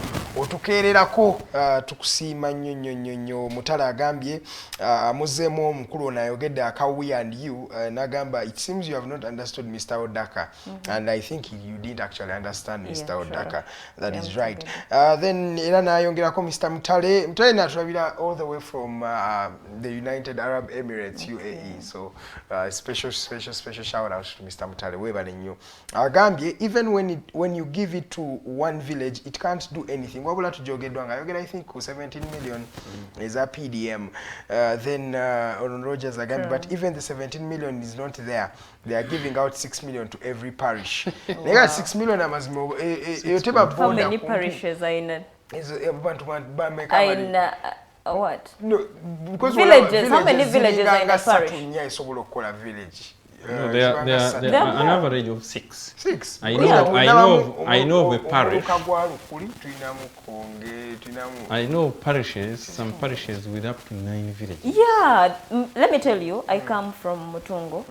S5: otukeererako tukusiima nnyo Mutale agambye amuzeemu omukulu ono ayogedde aka we and you n'agamba it seems you have not understood Mr. Odaka and I think you didn't actually understand Mr. Odaka that is right then era n'ayongerako Mr. Mutale n'atulabira all the way from the United Arab Emirates UAE so special shout out to Mr. Mutale webale nnyo agambye even when you give it to one village it can't do anything wabula tujogeddwa nga ayogera I think 17 million is a PDM then on Rogers agambye but even the 17 million is not there they are giving out 6 million to every parish naye 6 million amazima teba bonda
S7: how many parishes are in it
S5: is abantu bameka
S7: what?
S5: No, because
S7: villages. How many villages are in the parish?
S5: Village.
S6: No, there are an average of 6.
S5: 6.
S6: I know of a parish. I know parishes, some parishes with up to 9 villages.
S7: Yeah, let me tell you, I come from Mutungo.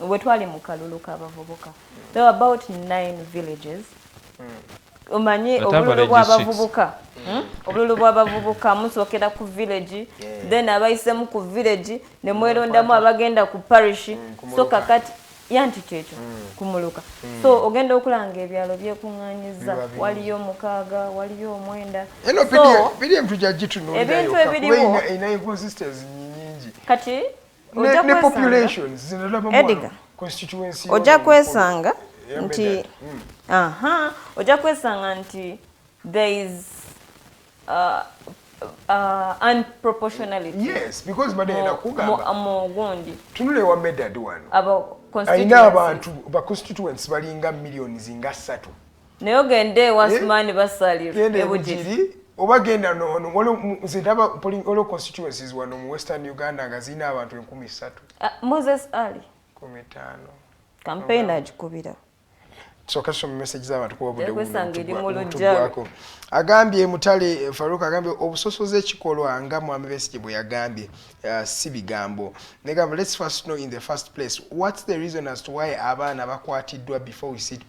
S7: Wetwali mukalulu kabavubuka. There are about 9 villages. Umanyi obululu bw'abavubuka obululu bw'abavubuka musookera ku village then abayisemu ku village ne mwerondamu abagenda ku parish so kakati yanti kyekyo kumuluka so ogenda okulanga ebyalo byekuŋŋaanyiza waliyo 6 waliyo 9
S5: so PDM tujagitunulira
S7: ebintu ebiriwo
S5: ina inconsistency nyingi
S7: kati
S5: ne populations zinalaba constituency
S7: ojja kwesanga nti ojja kwesanga nti there is unproportionality
S5: yes because badena kugamba
S7: amogondi
S5: tunule wa medad one
S7: aina
S5: abantu ba constituents balinga millions zinga 3
S7: naye ogende wasmani basalira
S5: ebujiri obagenda no walo zindaba olo constituencies wano mu Western Uganda nga zina abantu 13
S7: Moses Ali
S5: 15
S7: campaign ajikubira
S5: so kasho message z'abantu kuba bude wako agambye Mutale Farouk agambye obusosoze ekikolwa nga Mwami Besigye bwe yagambye si bigambo negamba let's first know in the first place what's the reason as to why abaana bakwatiddwa before we sit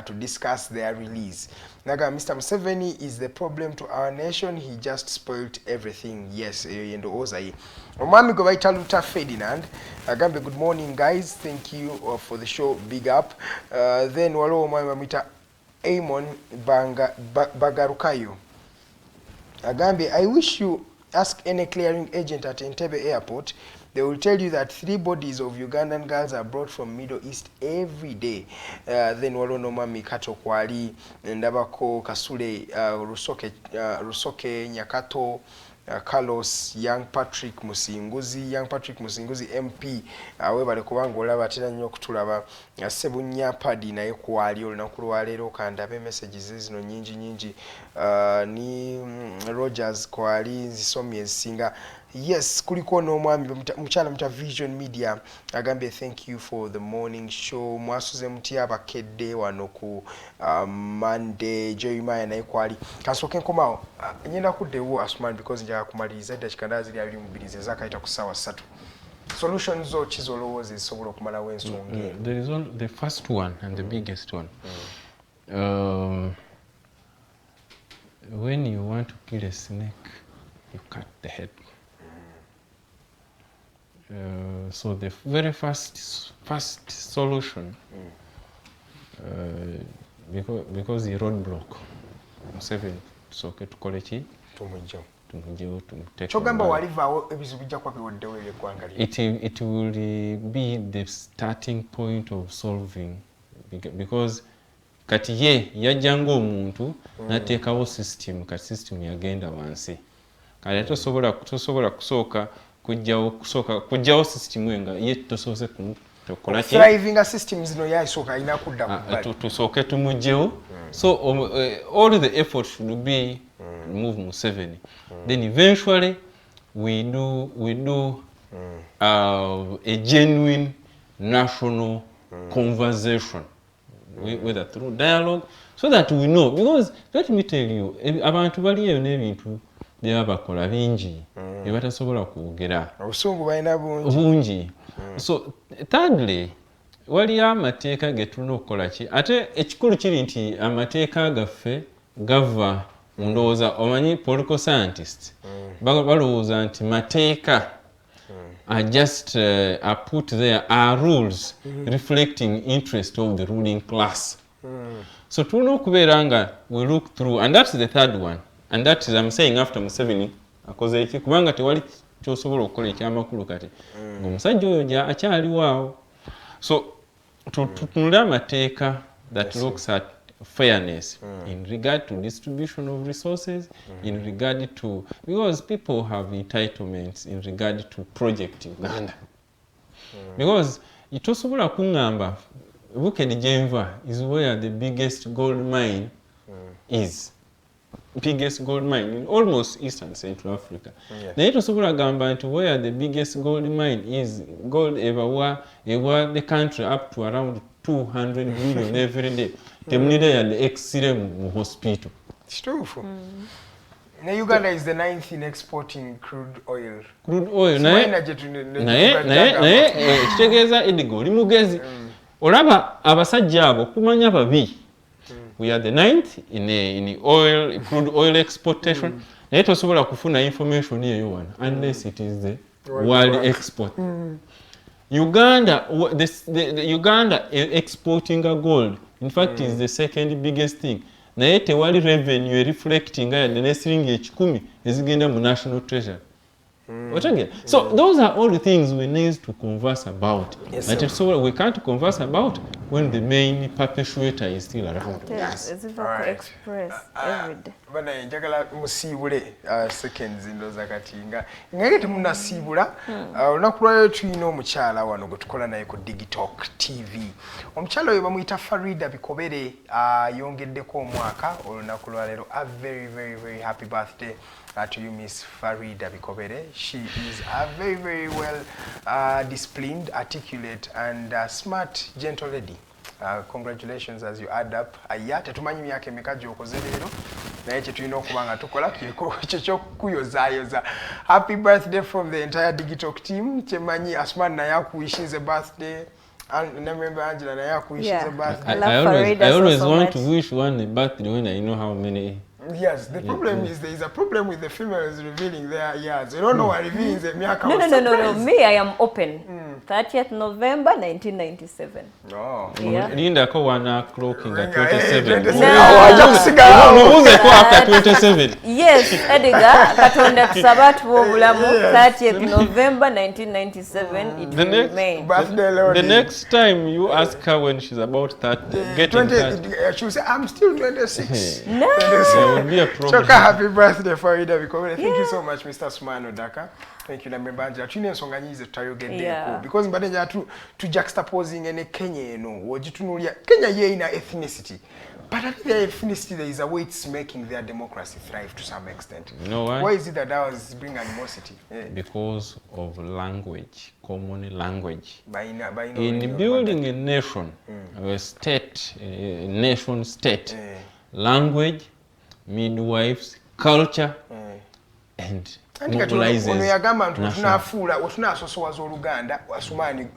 S5: to discuss their release naga Mr. Museveni is the problem to our nation he just spoiled everything yes yendo ozayi omwami gwe bayita Luther Ferdinand agambye good morning guys thank you for the show big up then waliwo omwami bamwita Amon Bagarukayo agambye I wish you ask any clearing agent at Entebbe airport they will tell you that 3 bodies of Ugandan girls are brought from Middle East every day. Then walono mami Kato Kwali, Ndabako Kasule, Rusoke Nyakato, Carlos, Young Patrick Musinguzi MP, webale kubanga olaba tena nnyo okutulaba Sebunya Padi naye kwali olunaku lwaleero kandabe messages zino nyingi ni Rogers kwali nzisomye ezisinga yes kuliko n'omwami mukyala muta Vision Media agambye thank you for the morning show mwasuze mutya abakedde wano ku Monday Joymaya naye kwali kasoke nkomawo nyenda kuddewo Asuman because njagala kumaliriza eddakiika ndala ziri 22 ezakayita ku ssaawa 3 solutions zo kizolowooza ezisobola okumalawo ensonga
S6: there is the first one and the biggest one when you want to kill a snake you cut the head so the very first solution because the roadblock Museveni tusoke tukole ki tumujjewo
S5: kyogamba walivaawo ebizibu bijja kuba biwoddewo eby'eggwanga
S6: it will be the starting point of solving because kati ye yajjanga omuntu n'ateekawo system kati system yagenda wansi kati tosobola kusooka kujjawo system nga ye tosoose
S5: thriving systems no yaisoka ina kudda ku
S6: tusooke tumujjewo. So all the effort should be move Museveni. Then eventually we do a genuine national conversation, whether through dialogue, so that we know. Because let me tell you, abantu baliyo n'ebintu byabakola bingi ebatasobola kwogera
S5: obusungu balina
S6: bungi. So thirdly, waliyo amateeka ge tulina okukola ki, ate ekikulu kiri nti amateeka gaffe gava mu ndowooza. Omanyi political scientists balowooza nti mateeka are just are put there are rules reflecting interest of the ruling class. So tulina okubeera nga we look through, and that's the third one, and that is I'm saying after Museveni akoze eki, kubanga tewali kyosobola okukola ekyamakulu kati ng'omusajja oyo akyaliwo awo. So tutunule amateeka that looks at fairness in regard to distribution of resources, in regard to, because people have entitlements in regard to project Uganda. Because itosobola kungamba Bukedi Jenva is where the biggest gold mine is. Biggest gold mine in almost Eastern Central Africa. Naye tosobola gamba nti where the biggest gold mine is, gold ever the country up to around 200 million every day. Temunida ya the exire mu hospital.
S5: It's true. Now Uganda is the 9th in exporting crude oil.
S6: Crude oil. Naye kitegeeza Edigo oli mugezi. Olaba abasajja abo kumanya babi. We are the 9th in oil, crude oil exportation. Naye tosobola kufuna information eyo wana unless it is the world export. Uganda, the Uganda exporting a gold, in fact, is the second biggest thing. Naye tewali revenue reflecting the nesiringi ekikumi ezigenda mu national treasury. So those are all the things we need to converse about. But so we can't converse about when the main perpetuator is still around.
S7: Yes, it's about express every day.
S5: Bana njagala musibule seconds ndoza katinga. Ngeke temunasibula olunakulwayo tulina omukyala wano gwe tukola naye ku Digitalk TV. Omukyala oyo bamuyita Farida Bikobere yongeddeko omwaka olunakulwalero. A very very very happy birthday to you, Miss Farida Bikobere. She is a very, very well disciplined, articulate, and smart, gentle lady. Congratulations as you add up. Ayate tumanyi myaka emeka gyokoze leero naye kye tulina okuba nga tukola kyekyo kuyozayoza. Happy birthday from the entire Digitalk team. Kyemanyi Asuman naye akuwishinze birthday. Namirembe Angella naye akuwishinze birthday.
S6: I always want to wish one a birthday when I know how many.
S5: Yes, the problem is there is a problem with the females revealing their years. You don't know what revealing the myaka.
S7: No. Me, I am open. 30th November 1997.
S5: Oh.
S7: Yeah.
S6: Linda ko 1 o'clock in 27.
S5: No,
S6: after 27.
S7: Yes, Edgar, Katonda tusaba tubobulamu 30th November 1997 it will remain.
S5: The
S6: next time you ask her when she's about 30, get
S5: 20, she will say I'm still 26.
S7: No.
S6: Will be a problem.
S5: Choka, happy birthday for Ida Bikobere. Thank you so much, Mr. Asuman Odaka. Thank you, Namirembe Angella. Tune ensonga nyingi tutayogeddeeko because mbadde njala tu juxtaposing ne Kenya eno wogitunuulya. Kenya ye ina ethnicity. But at the ethnicity there is a way it's making their democracy thrive to some extent.
S6: You know why?
S5: Why is it that was bringing animosity?
S6: Because of language, common language.
S5: In
S6: building a nation, a state, a nation state, language, midwives, culture, and mobilizes.
S5: Ono yagamba nti tunafuula otunasosowaza Oluganda Asumani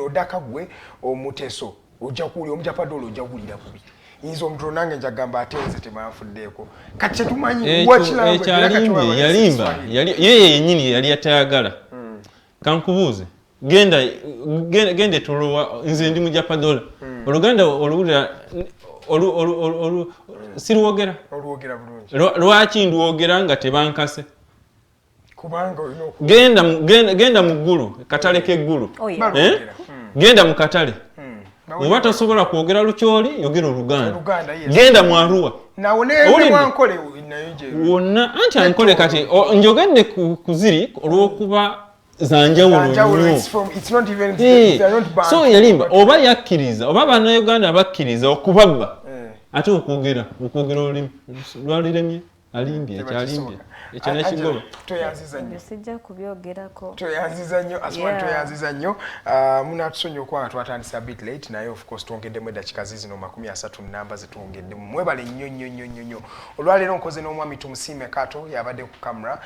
S5: Odaka gwe omuteso ojja kuwulira omujapadola ojja kuwulira kubi. Yinza omuntu nange njagamba atenze temanfuddeeko. Kati tetumanyi
S6: ekyalimbe yalimba yeye yennyini yali atayagala. Kankubuuze gende tolowa nze ndi mujapadola. Oluganda oluwulira siruwogera.
S5: Oluwogera bulungi.
S6: Lwaki ndwogera nga tebankase?
S5: Kubanga
S6: genda mu ggulu, katale k'eggulu. Genda mu katale. Oba tosobola kwogera Lukyoli, yogera Oluganda. Genda mu Arua.
S5: Wankole
S6: wonna anti ankole kati njogedde ku ziri olw'okuba zanjawulo
S5: it's not even they're not banned.
S6: So yalimba oba yakkiriza oba bannayuganda bakkiriza okubagba ate okwogera olulimi lwaliremye alimbye ekyalimbye ekyanekigolo
S5: toyanziza nnyo
S7: sijja kubyogerako
S5: toyanziza nnyo Asuman toyanziza nnyo munatusonyiwa okuba nga twatandise a bit late naye of course twongeddemu eddakiika zino 30 nnamba zetwongeddemu mwebale nnyo olwaleero nkoze n'omwami tumusiime kato yabadde ku camera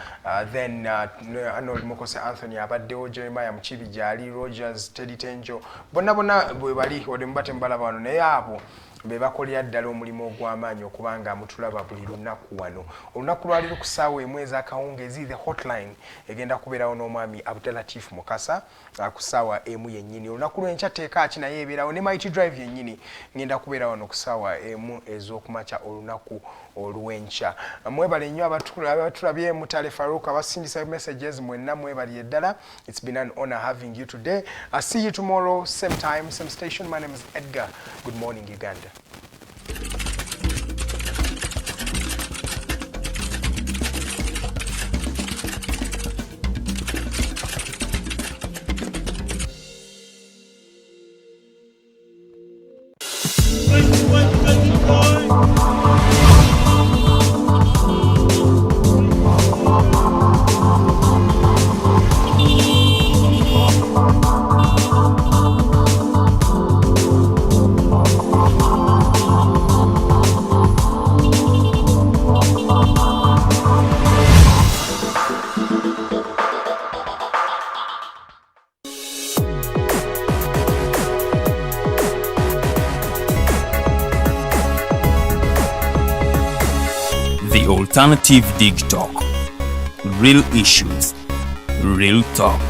S5: then Arnold Mokose Anthony abaddewo Jeremiah Mukibi gyali Rogers Teddy Tenjo bonna bwe bali ode mubate mbalaba wano naye abo be bakolera ddala omulimu ogw'amaanyi okubanga mutulaba buli lunaku wano olunaku lwaliro ku ssaawa emu ez'akawungeezi the hotline egenda kubeerawo n'omwami Abdelatif Mukasa ku ssaawa emu yennyini olunaku lw'enkya teeka ki naye ebeerawo ne Mighty Drive yennyini ngenda kubeera wano ku ssaawa emu ez'okumakya olunaku olw'enkya mwebale nnyo abatulabye Mutale Farouk abasindisa messages mwenna mwebali eddala. It's been an honor having you today. I'll see you tomorrow same time same station. My name is Edgar. Good morning Uganda.
S4: The Alternative Digitalk. Real issues, real talk.